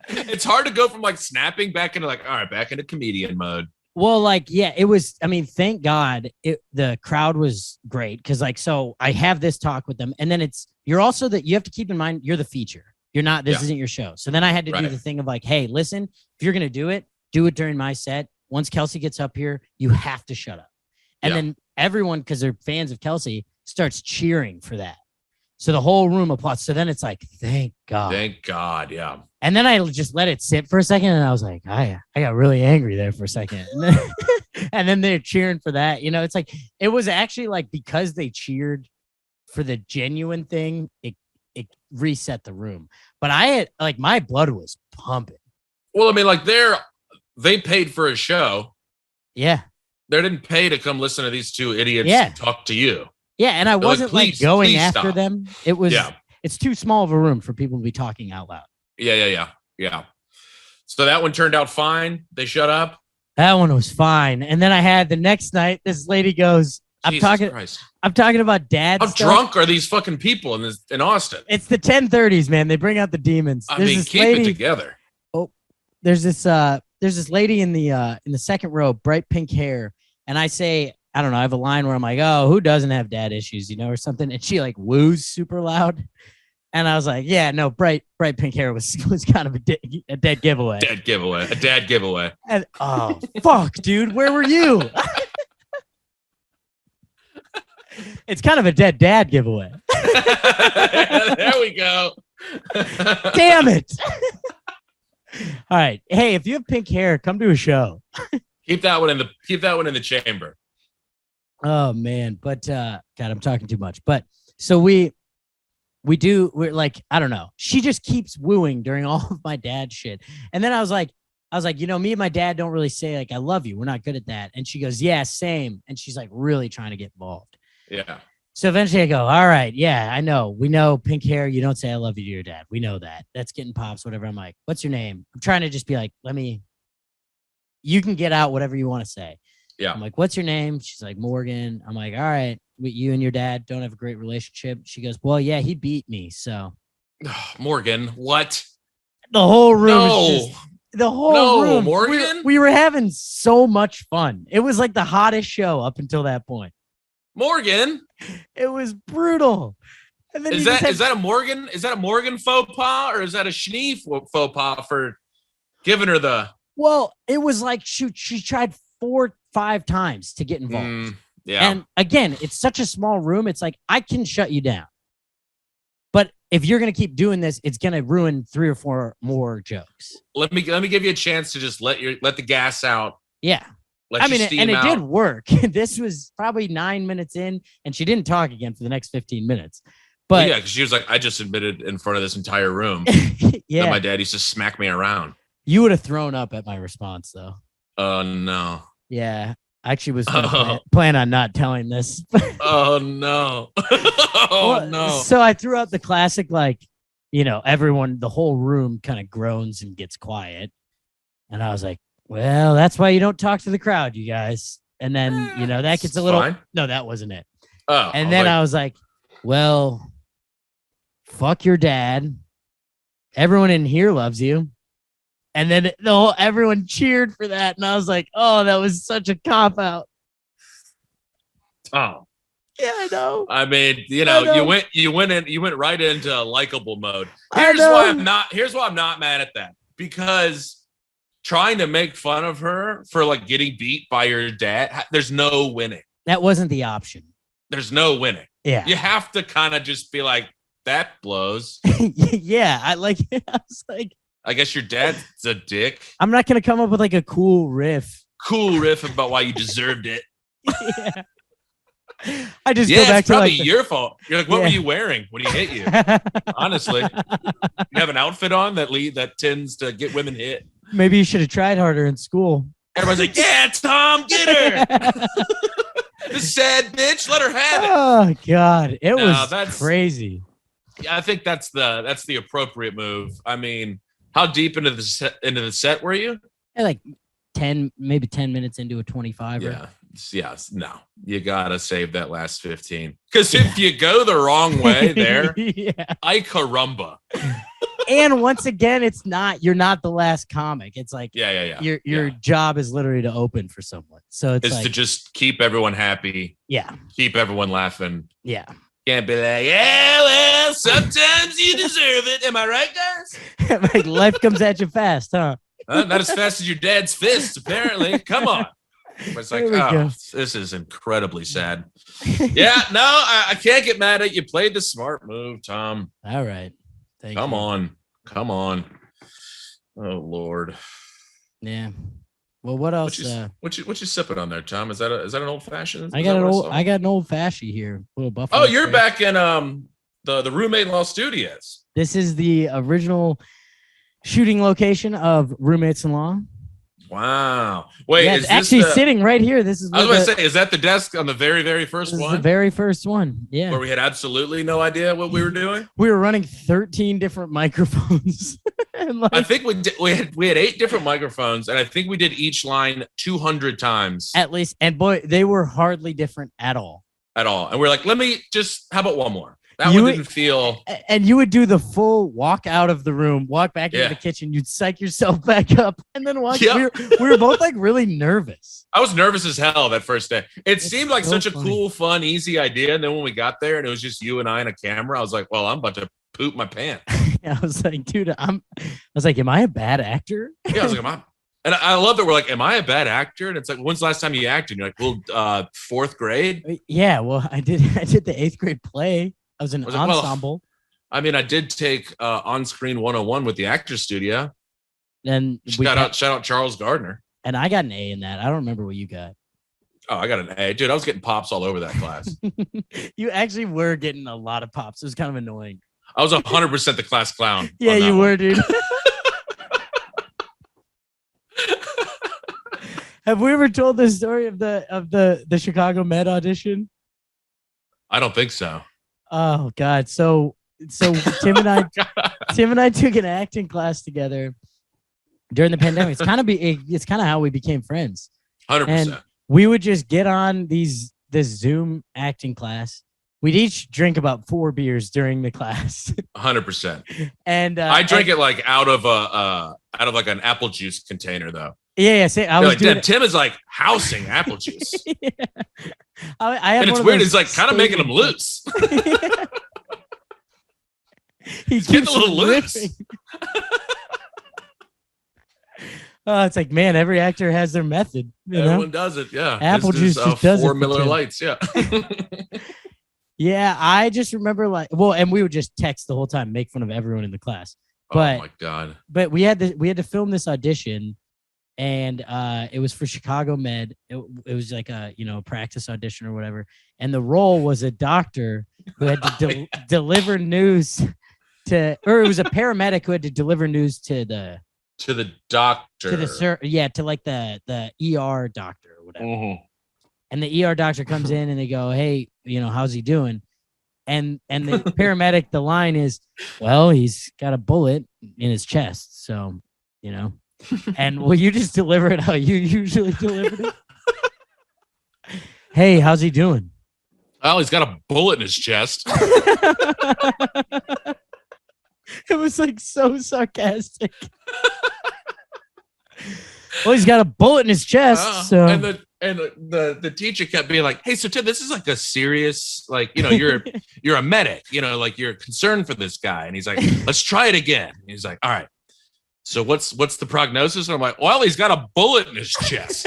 Speaker 2: It's hard to go from like snapping back into like, all right, back into comedian mode.
Speaker 3: Well, like, yeah, it was, I mean, thank God the crowd was great. Cause like, so I have this talk with them and then you're also you have to keep in mind, you're the feature. You're not, this isn't your show. So then I had to do the thing of like, hey, listen, if you're going to do it during my set. Once Kelsey gets up here, you have to shut up. And then everyone, cause they're fans of Kelsey, starts cheering for that. So the whole room applauds. So then it's like, thank God.
Speaker 2: Thank God, yeah.
Speaker 3: And then I just let it sit for a second, and I was like, I got really angry there for a second. And then they're cheering for that. You know, it's like, it was actually like because they cheered for the genuine thing, it reset the room. But I had, like, my blood was pumping.
Speaker 2: Well, I mean, like, they paid for a show.
Speaker 3: Yeah.
Speaker 2: They didn't pay to come listen to these two idiots talk to you.
Speaker 3: Yeah, and I wasn't like going after
Speaker 2: stop.
Speaker 3: them. It was, it's too small of a room for people to be talking out loud.
Speaker 2: Yeah. So that one turned out fine. They shut up.
Speaker 3: That one was fine. And then I had the next night, this lady goes, I'm talking about dad.
Speaker 2: How drunk are these fucking people in Austin?
Speaker 3: It's the 1030s, man. They bring out the demons.
Speaker 2: I mean, keep it together.
Speaker 3: Oh, there's this lady in the second row, bright pink hair. And I say, I don't know, I have a line where I'm like, oh, who doesn't have dad issues, you know, or something. And she like woos super loud. And I was like, yeah, no, bright pink hair was kind of a dead giveaway.
Speaker 2: A dad giveaway.
Speaker 3: And, oh, fuck, dude, where were you? It's kind of a dead dad giveaway.
Speaker 2: There we go.
Speaker 3: Damn it. All right. Hey, if you have pink hair, come to a show.
Speaker 2: Keep that one in the chamber.
Speaker 3: Oh man, but God, I'm talking too much. But so we're like, I don't know. She just keeps wooing during all of my dad's shit. And then I was like, you know, me and my dad don't really say like I love you. We're not good at that. And she goes, yeah, same. And she's like really trying to get involved.
Speaker 2: Yeah.
Speaker 3: So eventually I go, all right, yeah, I know. We know pink hair. You don't say I love you to your dad. We know that. That's getting pops, whatever. I'm like, what's your name? I'm trying to just be like, let me you can get out whatever you want to say.
Speaker 2: Yeah.
Speaker 3: I'm like, what's your name? She's like, Morgan. I'm like, all right, you and your dad don't have a great relationship. She goes, well, yeah, he beat me. So
Speaker 2: Morgan, what?
Speaker 3: the whole room
Speaker 2: No.
Speaker 3: is just the whole room.
Speaker 2: Morgan.
Speaker 3: We were having so much fun. It was like the hottest show up until that point.
Speaker 2: Morgan.
Speaker 3: It was brutal. And then
Speaker 2: Is that a Morgan faux pas, or is that a Schnee faux pas for giving her the?
Speaker 3: Well, it was like shoot, she tried 4-5 times to get involved.
Speaker 2: Yeah.
Speaker 3: And again, it's such a small room. It's like I can shut you down. But if you're gonna keep doing this, it's gonna ruin 3 or 4 more jokes.
Speaker 2: Let me give you a chance to just let the gas out.
Speaker 3: Yeah.
Speaker 2: Steam
Speaker 3: it
Speaker 2: out.
Speaker 3: did work. This was probably 9 minutes in, and she didn't talk again for the next 15 minutes. But
Speaker 2: yeah, because she was like, I just admitted in front of this entire room
Speaker 3: yeah,
Speaker 2: that my dad used to smack me around.
Speaker 3: You would have thrown up at my response, though.
Speaker 2: Oh no.
Speaker 3: Yeah, I actually was plan on not telling this.
Speaker 2: Oh no. No.
Speaker 3: So I threw out the classic, like, everyone, the whole room kind of groans and gets quiet. And I was like, well, that's why you don't talk to the crowd, you guys. And then, that gets a little,
Speaker 2: fine.
Speaker 3: No, that wasn't it.
Speaker 2: Oh,
Speaker 3: and then I was like, well, fuck your dad. Everyone in here loves you. And then everyone cheered for that. And I was like, oh, that was such a cop out.
Speaker 2: Oh.
Speaker 3: Yeah, I know.
Speaker 2: I mean, you went right into likable mode. Here's why I'm not mad at that. Because trying to make fun of her for like getting beat by your dad, there's no winning. That wasn't the option. There's no winning. Yeah. You have to kind of just be like, that blows. Yeah. I was like, I guess your dad's a dick. I'm not going to come up with like a cool riff about why you deserved it. Yeah. I just go back to probably like your fault. You're like, what were you wearing when he hit you? Honestly, you have an outfit on that tends to get women hit. Maybe you should have tried harder in school. Everyone's like, yeah, Tom, get her. This sad bitch, let her have it. Oh God, it was crazy. I think that's the appropriate move. I mean, how deep into the set were you? Like 10 minutes into a 25. Yeah. Yes. No, you gotta save that last 15. Because if you go the wrong way there, I caramba. And once again, you're not the last comic. It's like, your job is literally to open for someone. So it's to just keep everyone happy. Yeah. Keep everyone laughing. Yeah. Can't be like, yeah, well, sometimes you deserve it. Am I right, guys? Like life comes at you fast, huh? Not as fast as your dad's fists, apparently. Come on. But it's like, this is incredibly sad. Yeah, no, I can't get mad at you. Played the smart move, Tom. All right. Come on. Oh, Lord. Yeah. Well, what else? What you sipping on there, Tom? Is that an old fashioned? I got an old fashioned here. Little Buffalo. Oh, you're back in the Roommate in Law Studios. This is the original shooting location of Roommates in Law. Wow. Wait, yeah, it's actually sitting right here. This is. I was going to say, is that the desk on the very, very first one? The very first one. Yeah. Where we had absolutely no idea what we were doing. We were running 13 different microphones. And I think we had 8 different microphones, and I think we did each line 200 times at least. And boy, they were hardly different at all. And we're like, how about one more? That one didn't feel. And you would do the full walk out of the room, walk back into the kitchen. You'd psych yourself back up and then walk. Yep. We were both like really nervous. I was nervous as hell that first day. It seemed like such a cool, fun, easy idea. And then when we got there and it was just you and I and a camera, I was like, well, I'm about to poop my pants. I was like, dude, am I a bad actor? Yeah, I was like, and I love that we're like, am I a bad actor? And it's like, when's the last time you acted? And you're like, well, 4th grade. Yeah, well, I did the 8th grade play. I was in an ensemble. Well, I mean, I did take on-screen 101 with the Actors Studio. And shout out Charles Gardner. And I got an A in that. I don't remember what you got. Oh, I got an A. Dude, I was getting pops all over that class. You actually were getting a lot of pops. It was kind of annoying. I was 100% the class clown. Yeah, you were, dude. Have we ever told the story of the Chicago Med audition? I don't think so. Oh God. So Tim and I took an acting class together,
Speaker 3: during the pandemic. It's kind of how we became friends.
Speaker 2: 100%.
Speaker 3: We would just get on this Zoom acting class. We'd each drink about 4 beers during the class.
Speaker 2: 100%.
Speaker 3: And
Speaker 2: I drank it like out of like an apple juice container though.
Speaker 3: Yeah. See, I was
Speaker 2: like,
Speaker 3: doing
Speaker 2: Tim is like housing apple juice.
Speaker 3: Yeah. I have
Speaker 2: and it's weird. It's like kind of making him loose.
Speaker 3: He's
Speaker 2: getting a little loose.
Speaker 3: It's like, man, every actor has their method.
Speaker 2: Everyone does it. Yeah.
Speaker 3: Apple juice just does
Speaker 2: 4
Speaker 3: it.
Speaker 2: Miller Lights. Yeah.
Speaker 3: Yeah. I just remember and we would just text the whole time, make fun of everyone in the class. But,
Speaker 2: oh my God.
Speaker 3: But we had to film this audition, and it was for Chicago Med. It was like a practice audition or whatever. And the role was a doctor who had to deliver news or it was a paramedic who had to deliver news to the doctor, to like the ER doctor or whatever.
Speaker 2: Mm-hmm.
Speaker 3: And the ER doctor comes in and they go, "Hey, how's he doing?" And the paramedic, the line is, "Well, he's got a bullet in his chest, so And will you just deliver it how you usually deliver it? "Hey, how's he doing?"
Speaker 2: "Well, he's got a bullet in his chest."
Speaker 3: It was like so sarcastic. "Well, he's got a bullet in his chest." So
Speaker 2: and the teacher kept being like, "Hey, so Tim, this is like a serious, like, you're a medic, like you're concerned for this guy." And he's like, "Let's try it again." And he's like, "All right. So what's the prognosis?" And I'm like, "Well, he's got a bullet in his chest."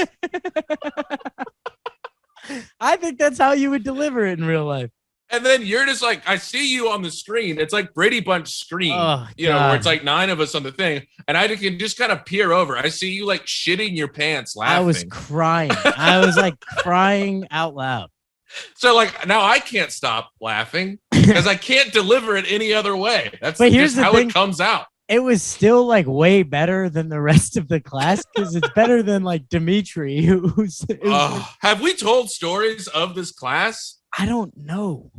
Speaker 3: I think that's how you would deliver it in real life.
Speaker 2: And then you're just like, I see you on the screen. It's like Brady Bunch screen,
Speaker 3: where
Speaker 2: it's like 9 of us on the thing. And I can just kind of peer over. I see you like shitting your pants laughing.
Speaker 3: I was crying. I was like crying out loud.
Speaker 2: So like now I can't stop laughing because I can't deliver it any other way. That's just how it comes out.
Speaker 3: It was still like way better than the rest of the class because it's better than like Dimitri.
Speaker 2: Have we told stories of this class?
Speaker 3: I don't know.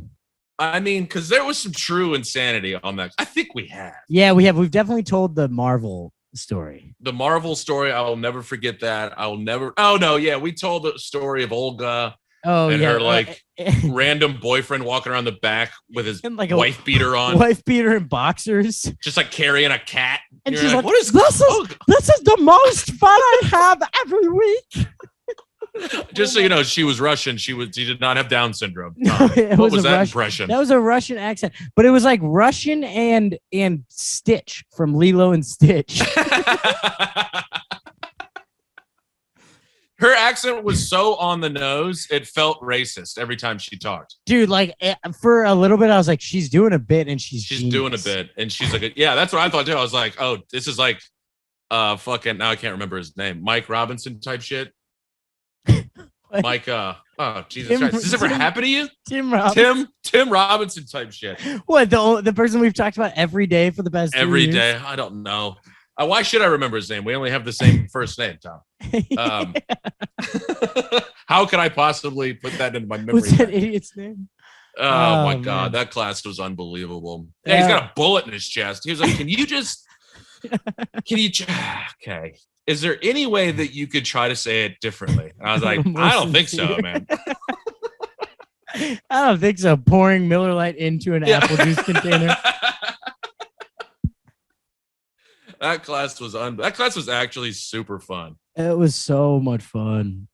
Speaker 2: I mean, because there was some true insanity on that. I think we have.
Speaker 3: Yeah, we have. We've definitely told the Marvel story.
Speaker 2: The Marvel story. I will never forget that. I will never. Oh, no. Yeah. We told the story of Olga.
Speaker 3: Oh,
Speaker 2: and
Speaker 3: yeah.
Speaker 2: her like random boyfriend walking around the back with his
Speaker 3: like
Speaker 2: wife beater on.
Speaker 3: Wife beater and boxers.
Speaker 2: Just like carrying a cat.
Speaker 3: And she's like,
Speaker 2: "What is
Speaker 3: this is the most fun I have every week.
Speaker 2: Just so you know, she was Russian. She did not have Down syndrome.
Speaker 3: No,
Speaker 2: what was that impression?
Speaker 3: That was a Russian accent, but it was like Russian and Stitch from Lilo and Stitch.
Speaker 2: Her accent was so on the nose, it felt racist every time she talked.
Speaker 3: Dude, like for a little bit, I was like, she's doing a bit, and she's
Speaker 2: doing a bit, and she's like, yeah, that's what I thought too. I was like, oh, this is like, fucking now I can't remember his name, Mike Robinson type shit. Mike, oh Jesus Christ, does this ever happen to you?
Speaker 3: Tim Robinson.
Speaker 2: Tim Robinson type shit.
Speaker 3: What, the person we've talked about every day for the past 2 years?
Speaker 2: Every day? I don't know. Why should I remember his name? We only have the same first name, Tom. How could I possibly put that into my memory?
Speaker 3: What's that idiot's name?
Speaker 2: Oh my God, that class was unbelievable. Yeah, he's got a bullet in his chest. He was like, "Can you okay. Is there any way that you could try to say it differently?" And I was like, "I don't think so, man."
Speaker 3: I don't think so. Pouring Miller Lite into an apple juice container.
Speaker 2: That class was actually super fun.
Speaker 3: It was so much fun.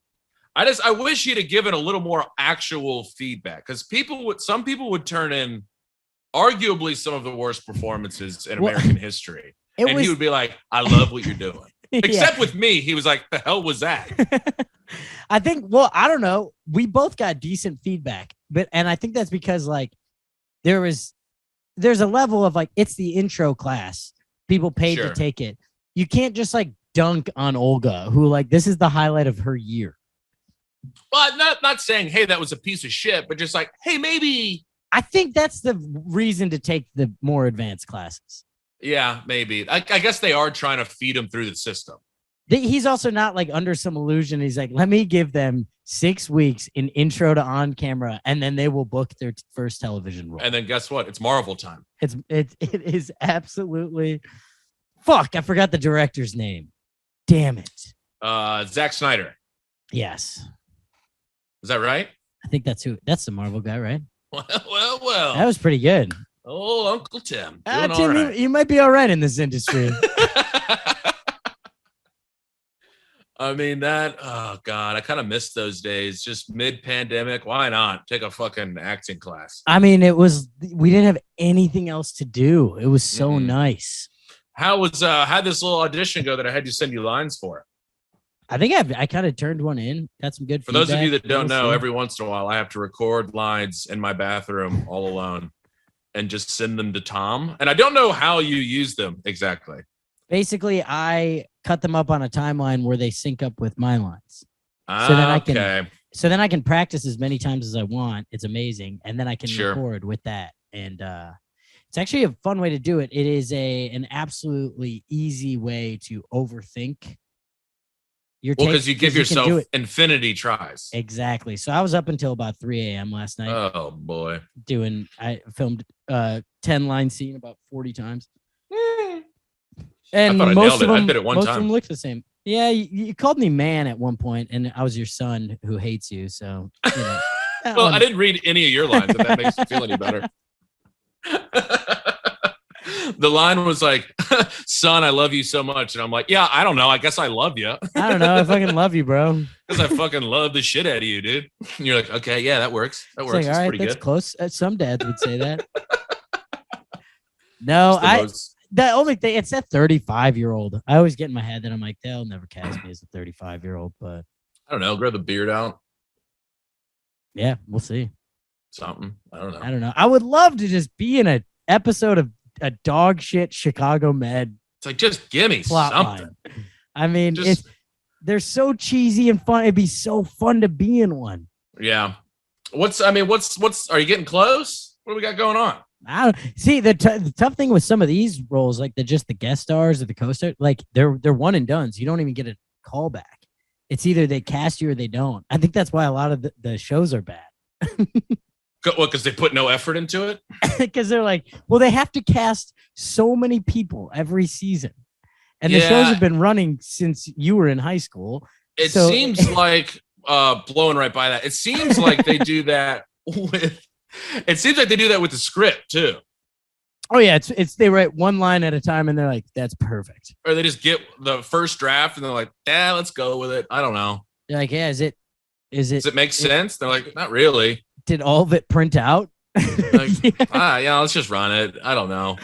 Speaker 2: I wish he'd have given a little more actual feedback, because some people would turn in arguably some of the worst performances in American history. He would be like, "I love what you're doing." Except with me, he was like, "The hell was that?"
Speaker 3: I think, well, I don't know. We both got decent feedback, and I think that's because like there's a level of like, it's the intro class. People paid to take it. You can't just like dunk on Olga, who like, this is the highlight of her year.
Speaker 2: Well, not saying, "Hey, that was a piece of shit," but just like, "Hey, maybe."
Speaker 3: I think that's the reason to take the more advanced classes.
Speaker 2: Yeah, maybe. I guess they are trying to feed him through the system.
Speaker 3: He's also not like under some illusion. He's like, let me give them 6 weeks in intro to on camera, and then they will book their first television role.
Speaker 2: And then guess what? It's Marvel time.
Speaker 3: It is absolutely. Fuck, I forgot the director's name. damn it.
Speaker 2: Zack Snyder.
Speaker 3: Yes.
Speaker 2: Is that right?
Speaker 3: I think that's the Marvel guy, right?
Speaker 2: Well.
Speaker 3: That was pretty good.
Speaker 2: Oh, Uncle Tim.
Speaker 3: Tim,
Speaker 2: All right.
Speaker 3: you might be all right in this industry.
Speaker 2: I mean, oh God, I kind of miss those days. Just mid-pandemic. Why not take a fucking acting class?
Speaker 3: I mean, we didn't have anything else to do. It was so nice.
Speaker 2: How'd this little audition go that I had to send you lines for?
Speaker 3: I think I kind of turned one in, got some good
Speaker 2: For
Speaker 3: feedback.
Speaker 2: those of you that don't know, every once in a while I have to record lines in my bathroom all alone and just send them to Tom. And I don't know how you use them exactly.
Speaker 3: Basically, I cut them up on a timeline where they sync up with my lines. So then I can practice as many times as I want. It's amazing. And then I can record with that. And it's actually a fun way to do it. It is an absolutely easy way to overthink your take.
Speaker 2: Because you give yourself infinity tries.
Speaker 3: Exactly. So I was up until about 3 a.m. last night.
Speaker 2: Oh, boy.
Speaker 3: I filmed 10-line scene about 40 times. And most of them look the same. Yeah, you called me man at one point, and I was your son who hates you. So, you know.
Speaker 2: Well, I didn't read any of your lines, if that makes you feel any better. The line was like, son, I love you so much. And I'm like, yeah, I don't know. I guess I love you.
Speaker 3: I don't know. I fucking love you, bro.
Speaker 2: Because I fucking love the shit out of you, dude. And you're like, okay, yeah, that works. That works.
Speaker 3: Like, all right,
Speaker 2: pretty
Speaker 3: that's
Speaker 2: good.
Speaker 3: Close. Some dads would say that. No, the only thing, it's that 35-year-old. I always get in my head that I'm like, they'll never cast me as a 35-year-old, but
Speaker 2: I don't know. Grow the beard out.
Speaker 3: Yeah, we'll see.
Speaker 2: Something. I don't know.
Speaker 3: I would love to just be in an episode of a dog shit Chicago Med.
Speaker 2: It's like, just give me something.
Speaker 3: Line. I mean, they're so cheesy and fun. It'd be so fun to be in one.
Speaker 2: Yeah. What's are you getting close? What do we got going on?
Speaker 3: I don't see the tough thing with some of these roles, like just the guest stars or the co-stars, like they're one and dones. You don't even get a call back. It's either they cast you or they don't. I think that's why a lot of the shows are bad.
Speaker 2: What? Because they put no effort into it?
Speaker 3: Because they're like, well, they have to cast so many people every season, and the shows have been running since you were in high school.
Speaker 2: It seems like blowing right by that. It seems like they do that with. It seems like they do that with the script too.
Speaker 3: Oh yeah, it's they write one line at a time and they're like, that's perfect.
Speaker 2: Or they just get the first draft and they're like, yeah, let's go with it. I don't know.
Speaker 3: They're like, yeah, does it
Speaker 2: make sense? They're like, not really.
Speaker 3: Did all of it print out?
Speaker 2: Like, let's just run it. I don't know.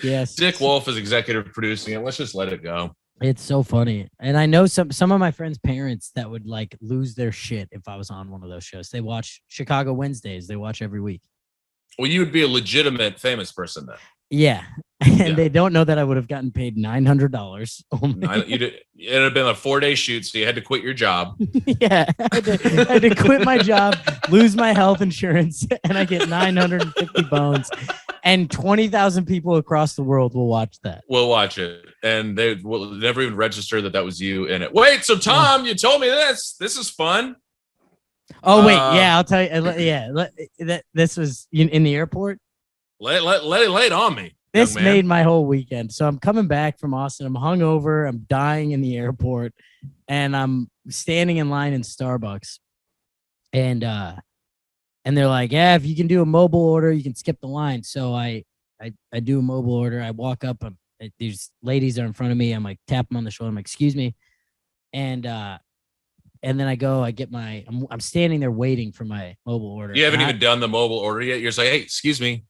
Speaker 3: Yes.
Speaker 2: Dick Wolf is executive producing it. Let's just let it go.
Speaker 3: It's so funny. And I know some of my friends' parents that would like lose their shit if I was on one of those shows. They watch Chicago Wednesdays. They watch every week.
Speaker 2: Well, you would be a legitimate famous person then.
Speaker 3: Yeah. And they don't know that I would have gotten paid $900 only.
Speaker 2: It would have been a 4-day shoot, so you had to quit your job.
Speaker 3: Yeah. I had to quit my job, lose my health insurance, and I get 950 bones. And 20,000 people across the world will watch that.
Speaker 2: We'll watch it. And they will never even register that was you in it. Wait, so Tom, you told me this. This is fun.
Speaker 3: Oh, wait. Yeah, I'll tell you. Yeah. This was in the airport.
Speaker 2: Lay it on me.
Speaker 3: This made my whole weekend. So I'm coming back from Austin. I'm hungover. I'm dying in the airport. And I'm standing in line in Starbucks. And they're like, yeah, if you can do a mobile order, you can skip the line. So I do a mobile order. I walk up. These ladies are in front of me. I'm like, tap them on the shoulder. I'm like, excuse me. And then I go, I'm standing there waiting for my mobile order.
Speaker 2: You haven't even done the mobile order yet. You're just like, hey, excuse me.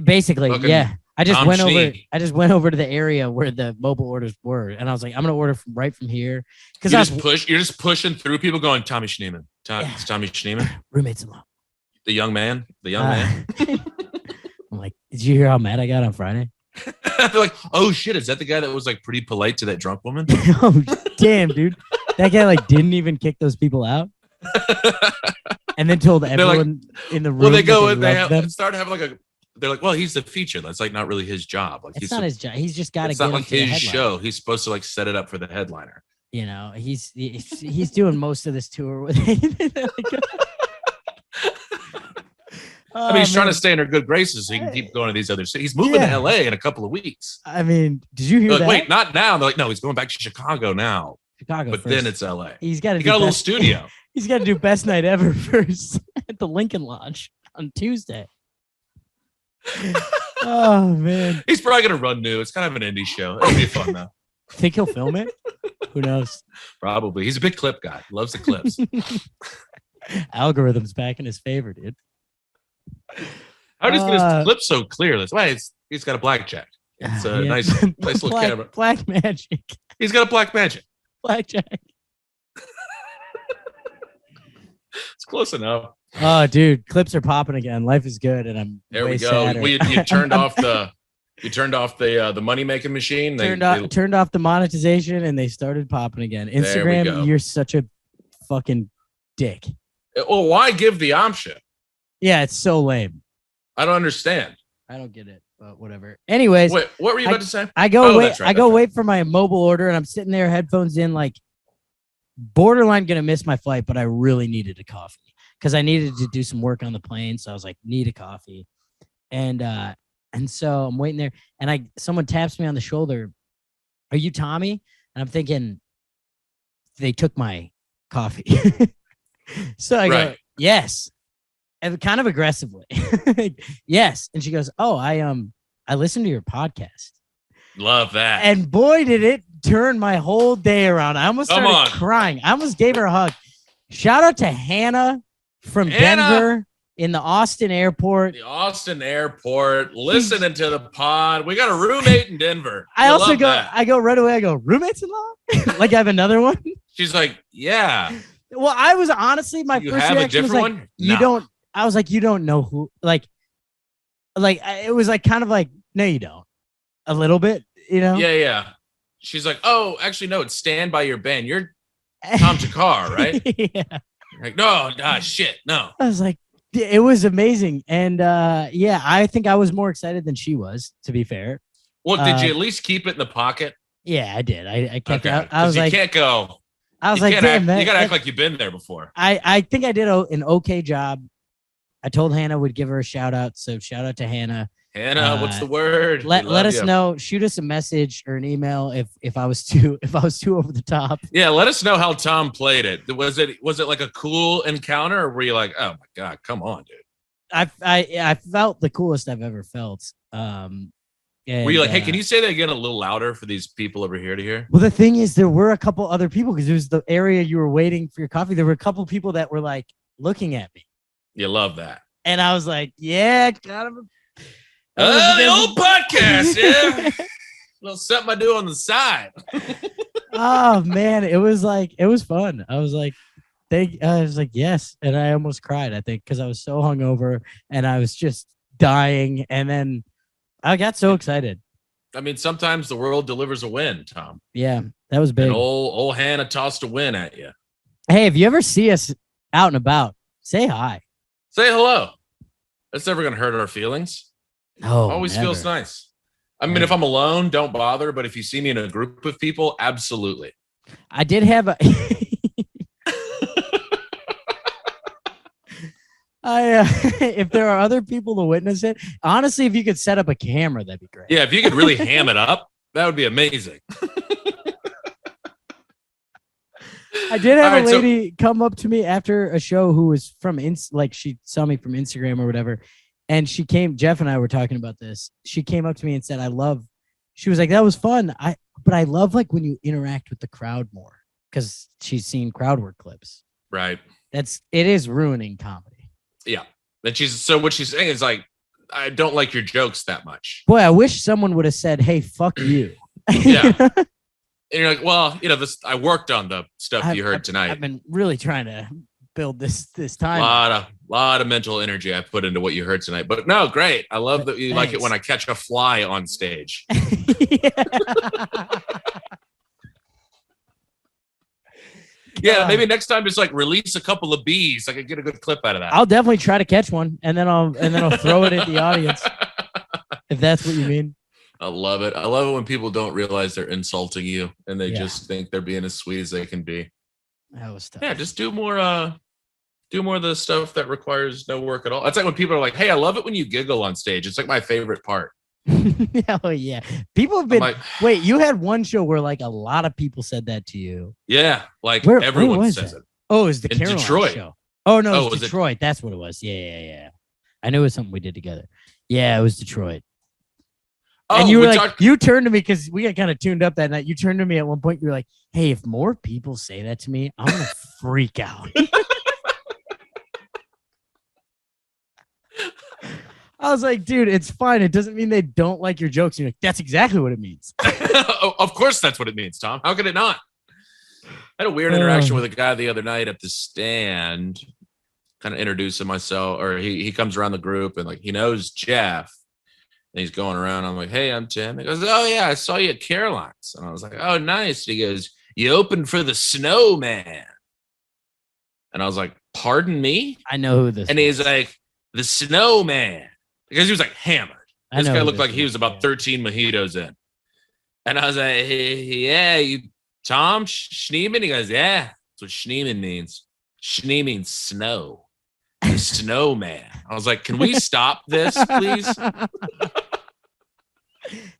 Speaker 3: Basically, yeah. I just went over to the area where the mobile orders were, and I was like, I'm gonna order right from here. Because
Speaker 2: you're just pushing through people going, Tommy Schneeman. It's Tommy Schneeman.
Speaker 3: Roommates alone.
Speaker 2: The young man. I'm
Speaker 3: like, did you hear how mad I got on Friday?
Speaker 2: They're like, oh shit, is that the guy that was like pretty polite to that drunk woman?
Speaker 3: Oh damn, dude. That guy like didn't even kick those people out. And then told everyone in the room.
Speaker 2: Well, they go and they start having like they're like, well, he's the feature. That's like not really his job. Like
Speaker 3: it's not his job. He's just got to.
Speaker 2: It's not like his show. He's supposed to like set it up for the headliner.
Speaker 3: You know, he's doing most of this tour with.
Speaker 2: I mean, he's trying to stay in her good graces so he can keep going to these other cities. He's moving to LA in a couple of weeks.
Speaker 3: I mean, did you hear
Speaker 2: They're
Speaker 3: that?
Speaker 2: like, wait, not now. They're like, no, he's going back to Chicago now.
Speaker 3: Chicago
Speaker 2: but
Speaker 3: first.
Speaker 2: Then it's LA.
Speaker 3: He got a
Speaker 2: little studio.
Speaker 3: He's got to do best night ever first at the Lincoln Lodge on Tuesday. Oh man,
Speaker 2: he's probably gonna run new. It's kind of an indie show. It'll be fun though.
Speaker 3: Think he'll film it? Who knows?
Speaker 2: Probably. He's a big clip guy. Loves the clips.
Speaker 3: Algorithm's back in his favor, dude.
Speaker 2: How does he get his clips so clear? That's why he's got a blackjack. It's a nice little camera.
Speaker 3: Black magic.
Speaker 2: He's got a black magic.
Speaker 3: Blackjack.
Speaker 2: It's close enough.
Speaker 3: Oh, dude, clips are popping again. Life is good, and I'm
Speaker 2: there.
Speaker 3: Way
Speaker 2: We go.
Speaker 3: sadder.
Speaker 2: You turned off the money making machine.
Speaker 3: Turned off the monetization, and they started popping again. Instagram, you're such a fucking dick.
Speaker 2: Well, why give the option?
Speaker 3: Yeah, it's so lame.
Speaker 2: I don't understand.
Speaker 3: I don't get it, but whatever. Anyways,
Speaker 2: wait, what were you about to say?
Speaker 3: I go wait for my mobile order, and I'm sitting there, headphones in, like borderline gonna miss my flight, but I really needed a coffee because I needed to do some work on the plane. So I was like, need a coffee, and so I'm waiting there, and someone taps me on the shoulder. Are you Tommy? And I'm thinking they took my coffee. So I go, yes. And kind of aggressively. Yes. And she goes, oh, I listened to your podcast.
Speaker 2: Love that.
Speaker 3: And boy, did it turn my whole day around. I almost started crying. I almost gave her a hug. Shout out to Hannah from Denver in the Austin airport.
Speaker 2: The Austin airport, listening to the pod. We got a roommate in Denver.
Speaker 3: I go right away. I go, roommates in law? Like I have another one?
Speaker 2: She's like, yeah.
Speaker 3: Well, I was honestly, my first reaction was like, you don't, I was like, you don't know who, like, it was like, kind of like, no, you don't. A little bit, you know?
Speaker 2: Yeah. She's like, oh, actually, no, it's Stand By Your Band. You're Tom Jakar, right?
Speaker 3: Yeah.
Speaker 2: Like, no, shit, no.
Speaker 3: I was like, it was amazing. And yeah, I think I was more excited than she was, to be fair.
Speaker 2: Well, did you at least keep it in the pocket?
Speaker 3: Yeah, I did. I kept
Speaker 2: it.
Speaker 3: I was like,
Speaker 2: you can't go.
Speaker 3: I was like, damn,
Speaker 2: you gotta act like you've been there before.
Speaker 3: I think I did an okay job. I told Hannah would give her a shout out. So shout out to Hannah.
Speaker 2: Hannah, what's the word?
Speaker 3: Let us know. Shoot us a message or an email if I was too over the top.
Speaker 2: Yeah, let us know how Tom played it. Was it like a cool encounter, or were you like, oh my god, come on, dude?
Speaker 3: I felt the coolest I've ever felt.
Speaker 2: Were you like, hey, can you say that again a little louder for these people over here to hear?
Speaker 3: Well, the thing is, there were a couple other people because it was the area you were waiting for your coffee. There were a couple people that were like looking at me.
Speaker 2: You love that.
Speaker 3: And I was like, yeah, kind of.
Speaker 2: The old podcast, yeah. Little something I do on the side.
Speaker 3: Oh man, it was fun. I was like, yes, and I almost cried. I think because I was so hungover and I was just dying, and then I got so excited.
Speaker 2: I mean, sometimes the world delivers a win, Tom.
Speaker 3: Yeah, that was big.
Speaker 2: And old Hannah tossed a win at you.
Speaker 3: Hey, if you ever see us out and about, say hi.
Speaker 2: Say hello. That's never gonna hurt our feelings.
Speaker 3: No,
Speaker 2: always
Speaker 3: never.
Speaker 2: feels nice. I mean, if I'm alone, don't bother. But if you see me in a group of people, absolutely.
Speaker 3: I did have a. If there are other people to witness it, honestly, if you could set up a camera, that'd be great.
Speaker 2: Yeah, if you could really ham it up, that would be amazing.
Speaker 3: I did have a lady come up to me after a show who was from she saw me from Instagram or whatever. And she came, Jeff and I were talking about this. She came up to me and said, she was like, that was fun. But I love like when you interact with the crowd more because she's seen crowd work clips.
Speaker 2: Right.
Speaker 3: It is ruining comedy.
Speaker 2: Yeah. So what she's saying is like, I don't like your jokes that much.
Speaker 3: Boy, I wish someone would have said, hey, fuck you.
Speaker 2: Yeah. And you're like, well, I worked on the stuff you heard tonight.
Speaker 3: I've been really trying to build this time.
Speaker 2: A lot of mental energy I put into what you heard tonight. But no, great. I love that you like it when I catch a fly on stage. Yeah, maybe next time just like release a couple of bees. I could get a good clip out of that.
Speaker 3: I'll definitely try to catch one, and then I'll throw it at the audience. If that's what you mean.
Speaker 2: I love it. I love it when people don't realize they're insulting you and they just think they're being as sweet as they can be.
Speaker 3: That was tough.
Speaker 2: Yeah, just do more Do more of the stuff that requires no work at all. That's like when people are like, "Hey, I love it when you giggle on stage." It's like my favorite part.
Speaker 3: Hell yeah. People have been like, wait, you had one show where like a lot of people said that to you.
Speaker 2: Yeah, like
Speaker 3: where
Speaker 2: everyone says it.
Speaker 3: Oh, it was the
Speaker 2: in
Speaker 3: Caroline
Speaker 2: Detroit.
Speaker 3: show. Oh no, it was
Speaker 2: was
Speaker 3: Detroit. That's what it was. Yeah. I knew it was something we did together. Yeah, it was Detroit.
Speaker 2: Oh,
Speaker 3: and you were like, you turned to me because we got kind of tuned up that night. You turned to me at one point. You were like, "Hey, if more people say that to me, I'm gonna freak out." I was like, dude, it's fine. It doesn't mean they don't like your jokes. You're like, that's exactly what it means.
Speaker 2: Of course, that's what it means, Tom. How could it not? I had a weird interaction with a guy the other night at the stand, kind of introducing myself, or he comes around the group and like he knows Jeff. And he's going around. I'm like, "Hey, I'm Tim." He goes, "Oh, yeah, I saw you at Caroline's." And I was like, "Oh, nice." He goes, "You opened for the Snowman." And I was like, "Pardon me?"
Speaker 3: I know who this
Speaker 2: and
Speaker 3: is.
Speaker 2: He's like, "The Snowman." Because he was like hammered. This guy looked like he was about 13 mojitos in. And I was like, "Hey, yeah, you Tom Schneeman?" He goes, "Yeah, that's what Schneeman means. Schnee means snow. The Snowman." I was like, "Can we stop this, please?"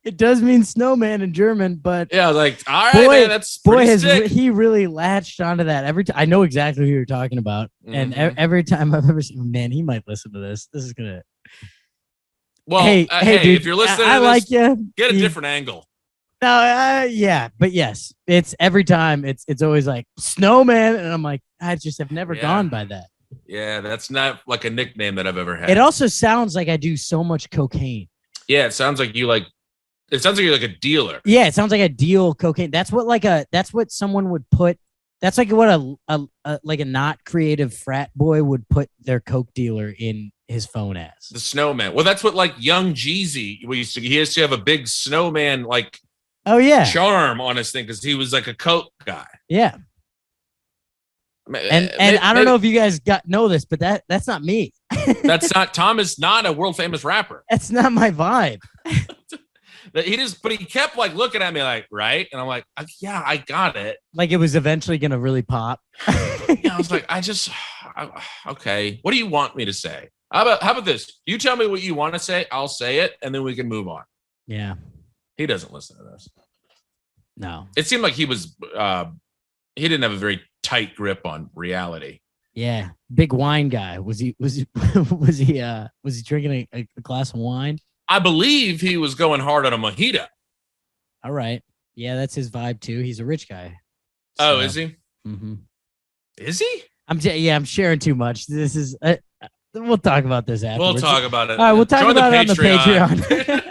Speaker 3: It does mean snowman in German, but
Speaker 2: yeah, I was like, "All right, man, that's sick."
Speaker 3: He really latched onto that every time. I know exactly who you're talking about, and every time I've ever seen, man, he might listen to this. This is gonna.
Speaker 2: Well, hey, dude, if you're listening,
Speaker 3: I like you.
Speaker 2: Get a different angle.
Speaker 3: No, yeah, but yes, it's every time. It's always like snowman, and I'm like, I just have never gone by that.
Speaker 2: Yeah, that's not like a nickname that I've ever had.
Speaker 3: It also sounds like I do so much cocaine.
Speaker 2: Yeah, it sounds like you like. It sounds like you're like a dealer.
Speaker 3: Yeah, it sounds like I deal cocaine. That's what someone would put. That's like what a not creative frat boy would put their coke dealer in his phone as.
Speaker 2: The Snowman. Well, that's what like Young Jeezy he used to have a big snowman like.
Speaker 3: Oh yeah,
Speaker 2: charm on his thing because he was like a coke guy.
Speaker 3: Yeah. And I don't know if you guys know this, but that's not me.
Speaker 2: That's not Tom is not a world famous rapper.
Speaker 3: That's not my vibe.
Speaker 2: But he kept like looking at me like, right? And I'm like, yeah, I got it.
Speaker 3: Like it was eventually gonna really pop.
Speaker 2: I was like, okay. What do you want me to say? How about this? You tell me what you want to say, I'll say it, and then we can move on.
Speaker 3: Yeah.
Speaker 2: He doesn't listen to this.
Speaker 3: No.
Speaker 2: It seemed like he didn't have a very tight grip on reality.
Speaker 3: Yeah. Big wine guy. Was he drinking a glass of wine?
Speaker 2: I believe he was going hard on a mojito.
Speaker 3: All right. Yeah, that's his vibe too. He's a rich guy. So.
Speaker 2: Oh, is he?
Speaker 3: Mm-hmm.
Speaker 2: Is he?
Speaker 3: I'm sharing too much. This is we'll talk about this afterwards.
Speaker 2: We'll talk about it.
Speaker 3: All right, we'll talk about it on the Patreon.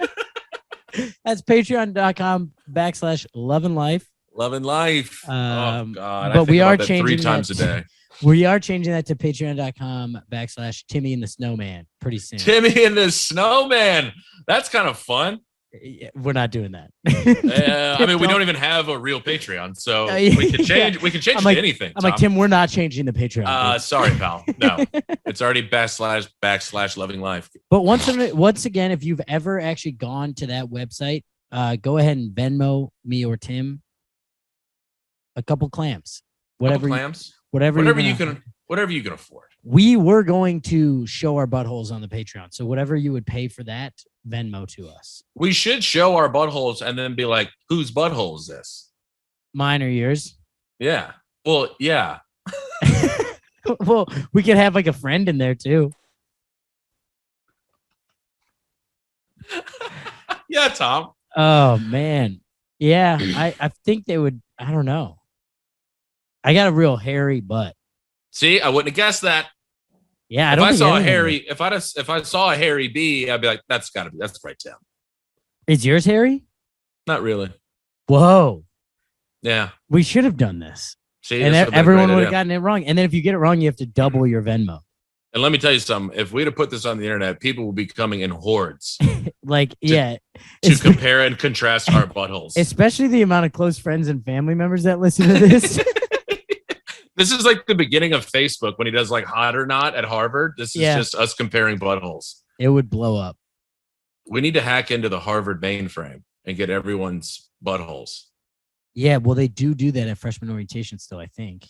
Speaker 3: That's patreon.com/love and life.
Speaker 2: Love and life. Oh God.
Speaker 3: But we are changing
Speaker 2: 3 times a day.
Speaker 3: We are changing that to patreon.com/Timmy and the Snowman pretty soon.
Speaker 2: Timmy and the Snowman. That's kind of fun.
Speaker 3: We're not doing that.
Speaker 2: I mean, we don't even have a real Patreon, so we can change. We can change to anything.
Speaker 3: I'm like, Tim, we're not changing the Patreon.
Speaker 2: Sorry, pal. No, it's already / loving life.
Speaker 3: But once again, if you've ever actually gone to that website, go ahead and Venmo me or Tim a couple clams, whatever you can afford. We were going to show our buttholes on the Patreon, so whatever you would pay for that, Venmo to us.
Speaker 2: We should show our buttholes and then be like, whose butthole is this?
Speaker 3: Mine or yours?
Speaker 2: Yeah. Well, yeah.
Speaker 3: Well, we could have like a friend in there too.
Speaker 2: Yeah, Tom.
Speaker 3: Oh man. Yeah, I think they would. I don't know. I got a real hairy butt.
Speaker 2: See, I wouldn't have guessed that.
Speaker 3: Yeah,
Speaker 2: if I saw a hairy B, I'd be like, that's right, Tim.
Speaker 3: Is yours hairy?
Speaker 2: Not really.
Speaker 3: Whoa.
Speaker 2: Yeah.
Speaker 3: We should have done this.
Speaker 2: See,
Speaker 3: and everyone would have gotten it wrong. And then if you get it wrong, you have to double your Venmo.
Speaker 2: And let me tell you something. If we'd have put this on the internet, people will be coming in hordes.
Speaker 3: To
Speaker 2: compare and contrast our buttholes.
Speaker 3: Especially the amount of close friends and family members that listen to this.
Speaker 2: This is like the beginning of Facebook when he does like hot or not at Harvard. This is just us comparing buttholes.
Speaker 3: It would blow up.
Speaker 2: We need to hack into the Harvard mainframe and get everyone's buttholes.
Speaker 3: Yeah, well, they do that at freshman orientation still, I think.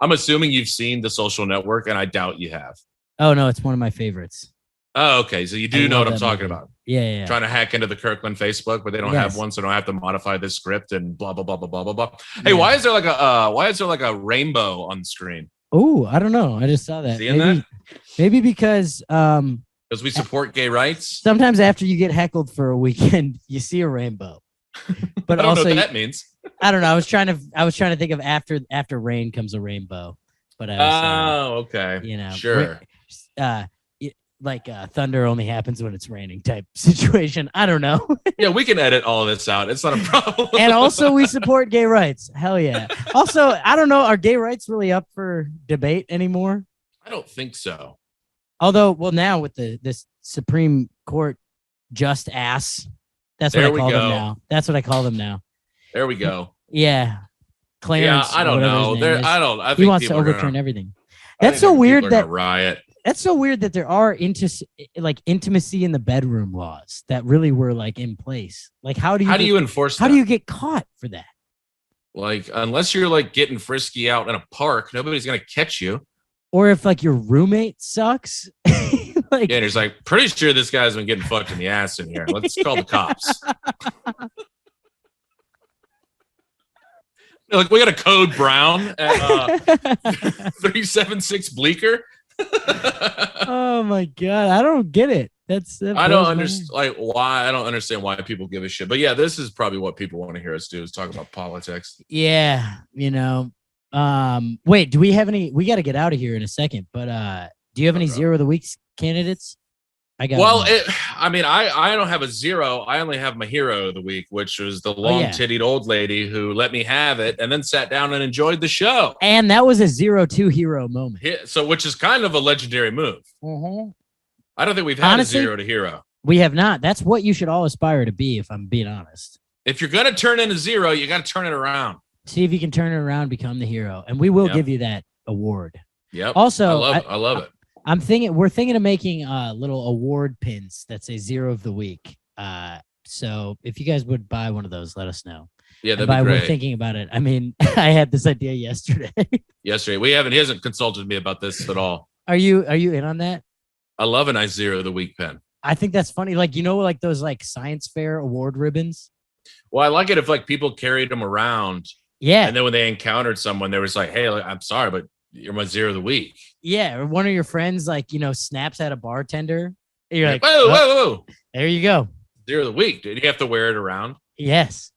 Speaker 2: I'm assuming you've seen The Social Network, and I doubt you have.
Speaker 3: Oh no, it's one of my favorites.
Speaker 2: Oh, okay. So you do know what I'm talking about.
Speaker 3: Yeah.
Speaker 2: Trying to hack into the Kirkland Facebook, but they don't have one, so I don't have to modify this script and blah blah blah blah blah blah blah. Hey, why is there like a rainbow on the screen?
Speaker 3: Oh, I don't know. I just saw that. Maybe because
Speaker 2: we support gay rights.
Speaker 3: Sometimes after you get heckled for a weekend, you see a rainbow. But
Speaker 2: I don't
Speaker 3: also
Speaker 2: know what that means.
Speaker 3: I don't know. I was trying to think of after rain comes a rainbow. But I was,
Speaker 2: okay.
Speaker 3: You know,
Speaker 2: sure.
Speaker 3: Thunder only happens when it's raining type situation. I don't know.
Speaker 2: Yeah, we can edit all this out. It's not a problem.
Speaker 3: And also we support gay rights. Hell yeah. Also, I don't know. Are gay rights really up for debate anymore?
Speaker 2: I don't think so.
Speaker 3: Although, well, now with this Supreme Court just ass, that's what I call them now. That's what I call them now.
Speaker 2: There we go.
Speaker 3: Yeah. Clarence.
Speaker 2: Yeah, I don't know. I think
Speaker 3: he wants to overturn everything. That's so weird
Speaker 2: riot.
Speaker 3: That's so weird that there are intimacy in the bedroom laws that really were like in place. Like, how do you
Speaker 2: enforce that?
Speaker 3: How do you get caught for that?
Speaker 2: Like, unless you're like getting frisky out in a park, nobody's gonna catch you.
Speaker 3: Or if like your roommate sucks.
Speaker 2: And he's like, pretty sure this guy's been getting fucked in the ass in here. Let's call the cops. Like, we got a code Brown at 376 Bleecker.
Speaker 3: Oh my god, I don't get it. I don't understand
Speaker 2: why. I don't understand why people give a shit. But yeah, this is probably what people want to hear us do, is talk about politics.
Speaker 3: Yeah, you know. Wait, do we have any? We got to get out of here in a second. But do you have any zero of the week's candidates? I don't have a zero. I only have my hero of the week, which was the long-tittied old lady who let me have it and then sat down and enjoyed the show. And that was a 0-2 hero moment.
Speaker 2: Yeah, so, which is kind of a legendary move.
Speaker 3: Mm-hmm.
Speaker 2: I don't think we've had a 0 to hero.
Speaker 3: We have not. That's what you should all aspire to be, if I'm being honest.
Speaker 2: If you're going to turn in a 0, you got to turn it around.
Speaker 3: See if you can turn it around, become the hero. And we will give you that award.
Speaker 2: Yep.
Speaker 3: Also,
Speaker 2: I love it.
Speaker 3: We're thinking of making little award pins that say 0 of the week. So if you guys would buy one of those, let us know.
Speaker 2: Yeah, that'd be great.
Speaker 3: We're thinking about it. I mean, I had this idea yesterday.
Speaker 2: He hasn't consulted me about this at all.
Speaker 3: Are you in on that?
Speaker 2: I love a nice 0 of the week pen.
Speaker 3: I think that's funny. Like, like those like science fair award ribbons.
Speaker 2: Well, I like it if like people carried them around.
Speaker 3: Yeah.
Speaker 2: And then when they encountered someone, they was like, hey, I'm sorry, but you're my 0 of the week.
Speaker 3: Yeah. Or one of your friends, like, snaps at a bartender. And you're like,
Speaker 2: whoa.
Speaker 3: There you go.
Speaker 2: 0 of the week. Did you have to wear it around?
Speaker 3: Yes.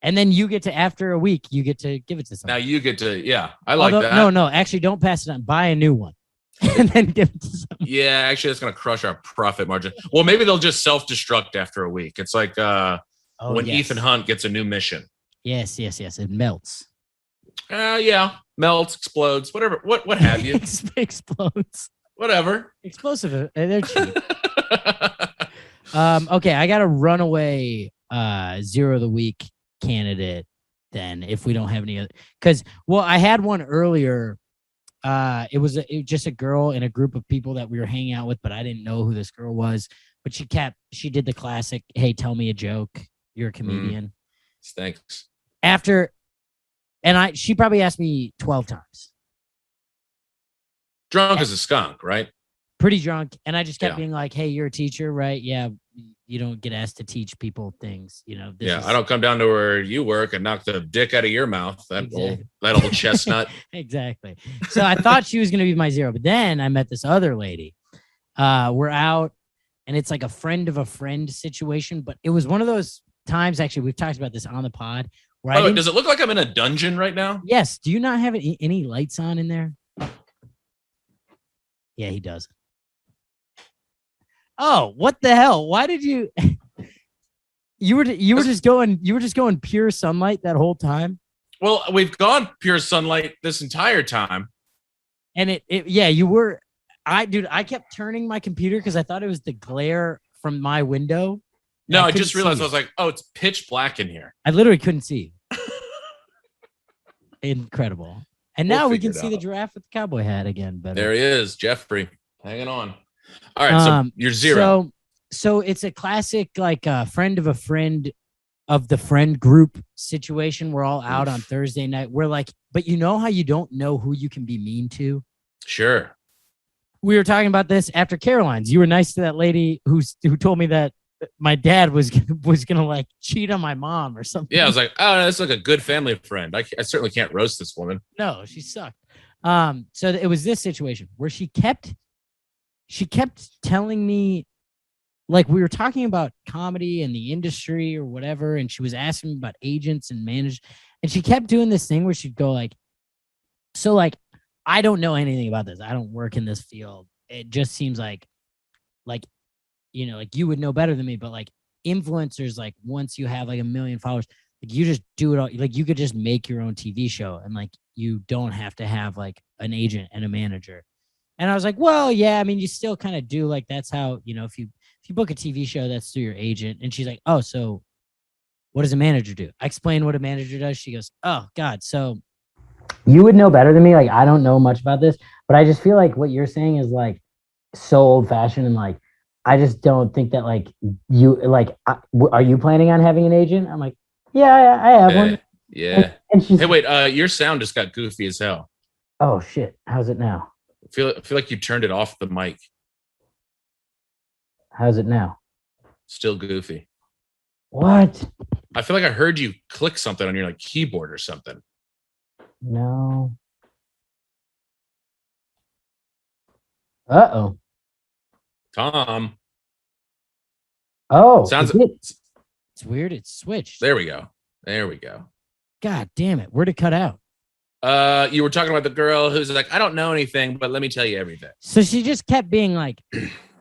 Speaker 3: And then you get to, after a week, you get to give it to someone.
Speaker 2: Now you get to, I like that.
Speaker 3: No, actually don't pass it on. Buy a new one. And then give it to someone.
Speaker 2: Yeah, actually that's going to crush our profit margin. Well, maybe they'll just self-destruct after a week. It's like when Ethan Hunt gets a new mission.
Speaker 3: Yes. It melts.
Speaker 2: Melts, explodes, whatever. What have you?
Speaker 3: Explodes.
Speaker 2: Whatever.
Speaker 3: Explosive. They're cheap. Okay, I got a runaway 0 of the week candidate then, if we don't have any other. Because, I had one earlier. It was just a girl in a group of people that we were hanging out with, but I didn't know who this girl was. But she did the classic, hey, tell me a joke. You're a comedian.
Speaker 2: Thanks.
Speaker 3: She probably asked me 12 times.
Speaker 2: Drunk as a skunk, right?
Speaker 3: Pretty drunk. And I just kept being like, hey, you're a teacher, right? Yeah. You don't get asked to teach people things,
Speaker 2: I don't come down to where you work and knock the dick out of your mouth. That old chestnut.
Speaker 3: Exactly. So I thought she was going to be my 0, but then I met this other lady. We're out and it's like a friend of a friend situation, but it was one of those times, actually, we've talked about this on the pod.
Speaker 2: Does it look like I'm in a dungeon right now?
Speaker 3: Yes. Do you not have any lights on in there? Yeah, he does. Oh, what the hell? Why did you? You were just going pure sunlight that whole time.
Speaker 2: Well, we've gone pure sunlight this entire time.
Speaker 3: And you were. I kept turning my computer because I thought it was the glare from my window.
Speaker 2: No, I just realized I was like, oh, it's pitch black in here.
Speaker 3: I literally couldn't see. Incredible. And now we can see the giraffe with the cowboy hat again. Better.
Speaker 2: There he is, Jeffrey, hanging on. All right, so you're 0.
Speaker 3: So it's a classic, like, friend of a friend of the friend group situation. We're all out on Thursday night. We're like, but you know how you don't know who you can be mean to?
Speaker 2: Sure.
Speaker 3: We were talking about this after Caroline's. You were nice to that lady who told me that my dad was gonna like cheat on my mom or something.
Speaker 2: Yeah, I was like, oh, that's like a good family friend. I certainly can't roast this woman.
Speaker 3: No, she sucked. So it was this situation where she kept telling me, like, we were talking about comedy and the industry or whatever, and she was asking me about agents and managers, and she kept doing this thing where she'd go like, so like, I don't know anything about this. I don't work in this field. It just seems like, you know, like you would know better than me, but like influencers, like once you have like 1 million followers, like you just do it all. Like you could just make your own TV show and like you don't have to have like an agent and a manager. And I was like, well, yeah, I mean, you still kind of do. Like that's how, you know, if you book a TV show, that's through your agent. And she's like, oh, so what does a manager do? I explained what a manager does. She goes, oh God, so you would know better than me. Like I don't know much about this, but I just feel like what you're saying is like so old fashioned and like I just don't think that like you like are you planning on having an agent? I'm like, yeah, I have one.
Speaker 2: Yeah.
Speaker 3: And she's,
Speaker 2: hey, wait, your sound just got goofy as hell.
Speaker 3: Oh shit. How's it now?
Speaker 2: I feel like you turned it off the mic.
Speaker 3: How's it now?
Speaker 2: Still goofy.
Speaker 3: What?
Speaker 2: I feel like I heard you click something on your like keyboard or something.
Speaker 3: No. Uh-oh.
Speaker 2: Tom.
Speaker 3: Oh,
Speaker 2: sounds
Speaker 3: it's weird. It's switched.
Speaker 2: There we go.
Speaker 3: God damn it. Where'd it cut out?
Speaker 2: You were talking about the girl who's like, I don't know anything, but let me tell you everything.
Speaker 3: So she just kept being like,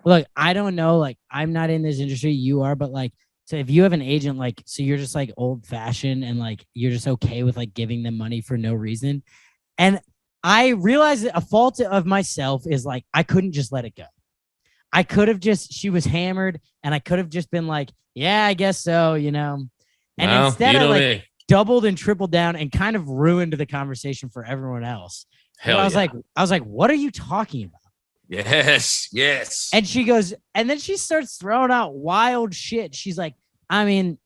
Speaker 3: look, I don't know. Like, I'm not in this industry. You are, but like, so if you have an agent, like, so you're just like old fashioned and like, you're just okay with like giving them money for no reason. And I realized that a fault of myself is like, I couldn't just let it go. I could have just, she was hammered and I could have just been like, yeah, I guess so, you know? And
Speaker 2: well,
Speaker 3: instead
Speaker 2: I
Speaker 3: like doubled and tripled down and kind of ruined the conversation for everyone else.
Speaker 2: Hell
Speaker 3: I was like, what are you talking about?
Speaker 2: Yes.
Speaker 3: And she goes, and then she starts throwing out wild shit. She's like, I mean,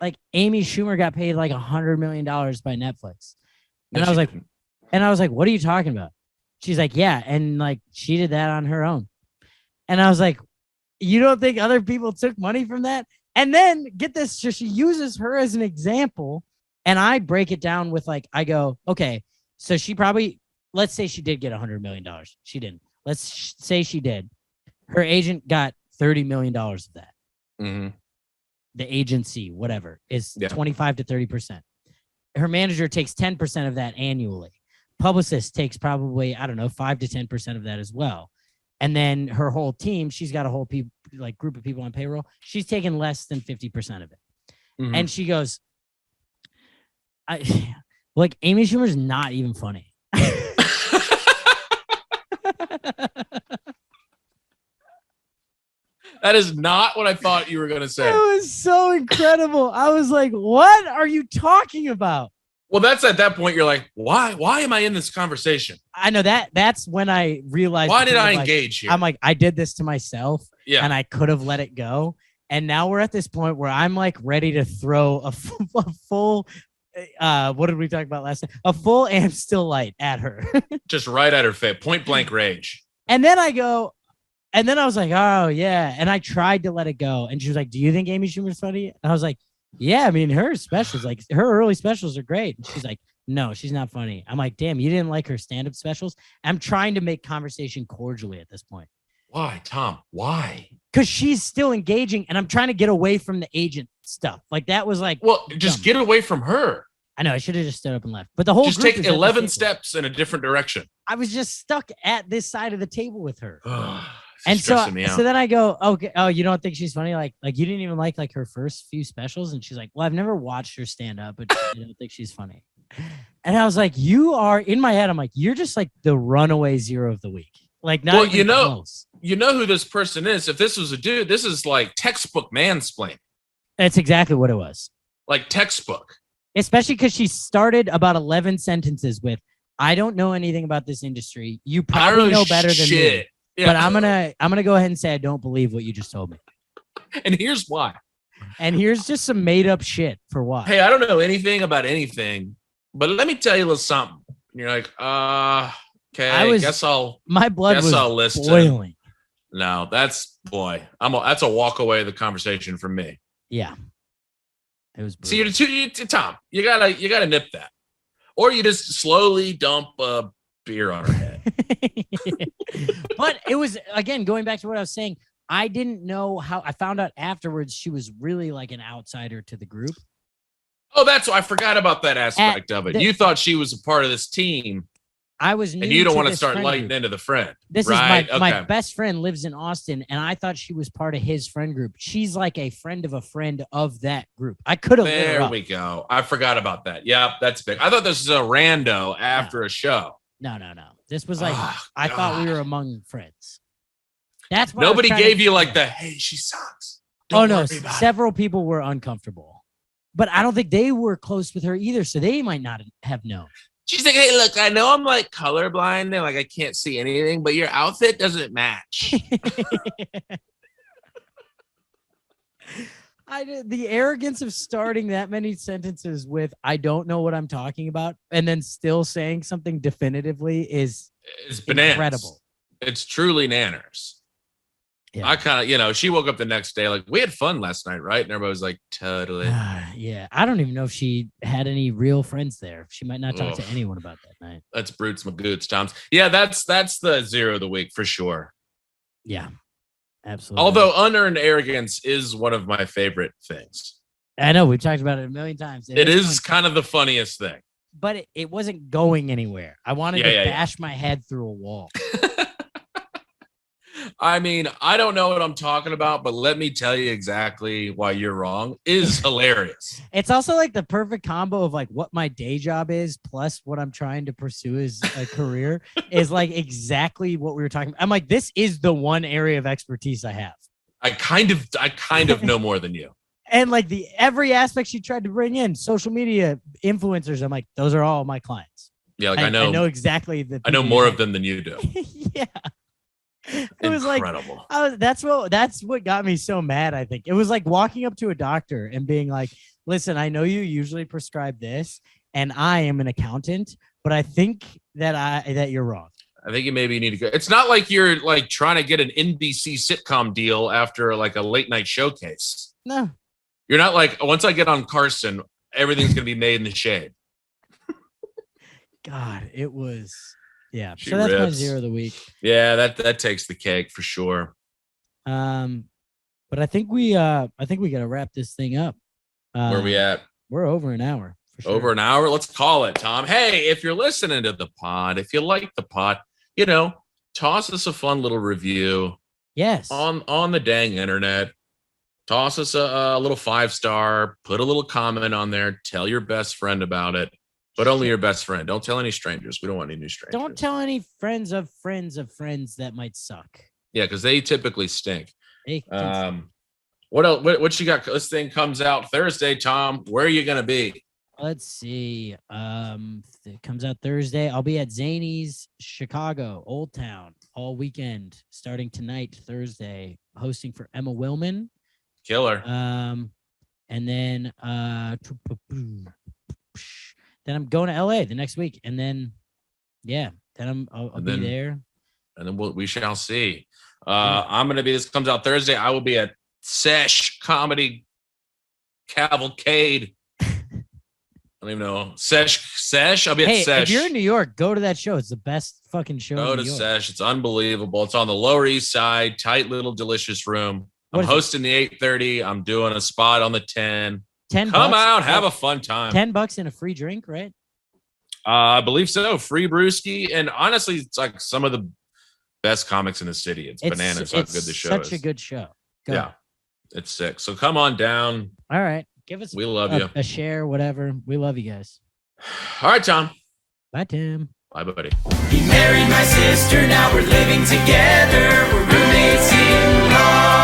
Speaker 3: like Amy Schumer got paid like $100 million by Netflix. And I was like, what are you talking about? She's like, yeah. And like, she did that on her own. And I was like, you don't think other people took money from that? And then get this, so she uses her as an example. And I break it down with like, I go, okay, so she probably, let's say she did get $100 million. She didn't. Let's say she did. Her agent got $30 million of that.
Speaker 2: Mm-hmm.
Speaker 3: The agency, whatever, is 25 to 30%. Her manager takes 10% of that annually. Publicist takes probably, I don't know, 5 to 10% of that as well. And then her whole team, she's got a whole group of people on payroll. She's taking less than 50% of it. Mm-hmm. And she goes, like Amy Schumer's not even funny.
Speaker 2: That is not what I thought you were going to say.
Speaker 3: It was so incredible. I was like, what are you talking about?
Speaker 2: Well, that's at that point, you're like, why am I in this conversation?
Speaker 3: I know that's when I realized.
Speaker 2: Why did I engage here?
Speaker 3: I'm like, I did this to myself
Speaker 2: and
Speaker 3: I could have let it go. And now we're at this point where I'm like ready to throw a full, what did we talk about last time? A full Am Still Light at her.
Speaker 2: Just right at her face, point blank rage.
Speaker 3: And then I was like, oh yeah. And I tried to let it go. And she was like, do you think Amy Schumer's funny? And I was like, yeah, I mean, her specials, like her early specials are great. And she's like, no, she's not funny. I'm like, damn, you didn't like her stand-up specials? I'm trying to make conversation cordially at this point.
Speaker 2: Why, Tom? Why?
Speaker 3: Because she's still engaging and I'm trying to get away from the agent stuff. Like that was like,
Speaker 2: well, just get away from her.
Speaker 3: I know, I should have just stood up and left. But the whole
Speaker 2: just
Speaker 3: group
Speaker 2: take 11 steps in a different direction.
Speaker 3: I was just stuck at this side of the table with her.
Speaker 2: And so
Speaker 3: then I go, okay, oh, you don't think she's funny? Like you didn't even like her first few specials? And she's like, well, I've never watched her stand up, but I don't think she's funny. And I was like, you are, in my head, I'm like, you're just like the runaway zero of the week. Like, not even close.
Speaker 2: You know who this person is. If this was a dude, this is like textbook mansplaining.
Speaker 3: That's exactly what it was.
Speaker 2: Like textbook.
Speaker 3: Especially because she started about 11 sentences with, I don't know anything about this industry. You probably know better than me. Yeah. But I'm gonna go ahead and say I don't believe what you just told me.
Speaker 2: And here's why.
Speaker 3: And here's just some made up shit for what?
Speaker 2: Hey, I don't know anything about anything, but let me tell you a little something. And you're like, okay,
Speaker 3: my blood was
Speaker 2: I'll listen.
Speaker 3: boiling.
Speaker 2: No, that's a walk away of the conversation from me.
Speaker 3: Yeah. It was
Speaker 2: brutal. See, Tom, you gotta nip that. Or you just slowly dump a beer on her head.
Speaker 3: But it was, again, going back to what I was saying, I didn't know how. I found out afterwards she was really like an outsider to the group.
Speaker 2: Oh, I forgot about that aspect of it. You thought she was a part of this team.
Speaker 3: I was new
Speaker 2: and you don't want
Speaker 3: to
Speaker 2: start lighting into the friend.
Speaker 3: This
Speaker 2: right?
Speaker 3: is my best friend lives in Austin, and I thought she was part of his friend group. She's like a friend of that group. I could have.
Speaker 2: There we go. I forgot about that. Yeah, that's big. I thought this was a rando after a show.
Speaker 3: No. This was like I thought we were among friends. That's why
Speaker 2: nobody gave you like the hey, she sucks.
Speaker 3: Several people were uncomfortable, but I don't think they were close with her either, so they might not have known.
Speaker 2: She's like, hey, look, I know I'm like colorblind and like I can't see anything, but your outfit doesn't match.
Speaker 3: The arrogance of starting that many sentences with "I don't know what I'm talking about" and then still saying something definitively is incredible.
Speaker 2: It's truly nanners. Yeah. I kind of, she woke up the next day like, we had fun last night, right? And everybody was like, totally.
Speaker 3: Yeah. I don't even know if she had any real friends there. She might not talk to anyone about that night.
Speaker 2: That's Brutes Magoots, Toms. Yeah, that's the zero of the week for sure.
Speaker 3: Yeah, absolutely.
Speaker 2: Although unearned arrogance is one of my favorite things.
Speaker 3: I know. We've talked about it a million times.
Speaker 2: It is kind of the funniest thing.
Speaker 3: But it wasn't going anywhere. I wanted to bash my head through a wall.
Speaker 2: I mean, I don't know what I'm talking about, but let me tell you exactly why you're wrong is hilarious.
Speaker 3: It's also like the perfect combo of like what my day job is plus what I'm trying to pursue as a career is like exactly what we were talking about. I'm like, this is the one area of expertise I have.
Speaker 2: I kind of know more than you.
Speaker 3: And like every aspect she tried to bring in, social media influencers, I'm like, those are all my clients.
Speaker 2: Yeah, like I know
Speaker 3: exactly
Speaker 2: I know more of them than you do.
Speaker 3: Yeah. It was
Speaker 2: incredible.
Speaker 3: Like that's what got me so mad. I think it was like walking up to a doctor and being like, listen, I know you usually prescribe this and I am an accountant, but I think that you're wrong.
Speaker 2: I think you maybe need to go. It's not like you're like trying to get an NBC sitcom deal after like a late night showcase.
Speaker 3: No,
Speaker 2: you're not like, once I get on Carson, everything's going to be made in the shade.
Speaker 3: God, it was. Yeah,
Speaker 2: she
Speaker 3: so that's
Speaker 2: rips.
Speaker 3: my zero of the week.
Speaker 2: Yeah, that takes the cake for sure.
Speaker 3: But I think we got to wrap this thing up.
Speaker 2: Where are we at?
Speaker 3: We're over an hour. For sure.
Speaker 2: Over an hour. Let's call it, Tom. Hey, if you're listening to the pod, if you like the pod, toss us a fun little review.
Speaker 3: Yes.
Speaker 2: On the dang internet. Toss us a little 5-star. Put a little comment on there. Tell your best friend about it. But only your best friend. Don't tell any strangers. We don't want any new strangers.
Speaker 3: Don't tell any friends of friends of friends that might suck.
Speaker 2: Yeah, because they typically stink.
Speaker 3: What
Speaker 2: else? What you got? This thing comes out Thursday, Tom. Where are you gonna be?
Speaker 3: Let's see. It comes out Thursday. I'll be at Zany's Chicago, Old Town, all weekend, starting tonight, Thursday, hosting for Emma Willman.
Speaker 2: Killer.
Speaker 3: And then then I'm going to LA the next week, and then I'll be there,
Speaker 2: and then we shall see. I'm gonna be. This comes out Thursday. I will be at Sesh Comedy Cavalcade. I don't even know Sesh. I'll be at Sesh.
Speaker 3: If you're in New York, go to that show. It's the best fucking show.
Speaker 2: Go to Sesh. It's unbelievable. It's on the Lower East Side, tight little delicious room. I'm hosting the 8:30. I'm doing a spot on the 10. Come out, have a fun time.
Speaker 3: $10 and a free drink, right?
Speaker 2: I believe so. Free brewski, and honestly, it's like some of the best comics in the city. It's bananas how good the show is.
Speaker 3: Such a good show.
Speaker 2: Yeah, it's sick. So come on down.
Speaker 3: All right, give us.
Speaker 2: We love you.
Speaker 3: A share, whatever. We love you guys.
Speaker 2: All right, Tom.
Speaker 3: Bye, Tim.
Speaker 2: Bye, buddy.
Speaker 1: He married my sister. Now we're living together. We're roommates in love.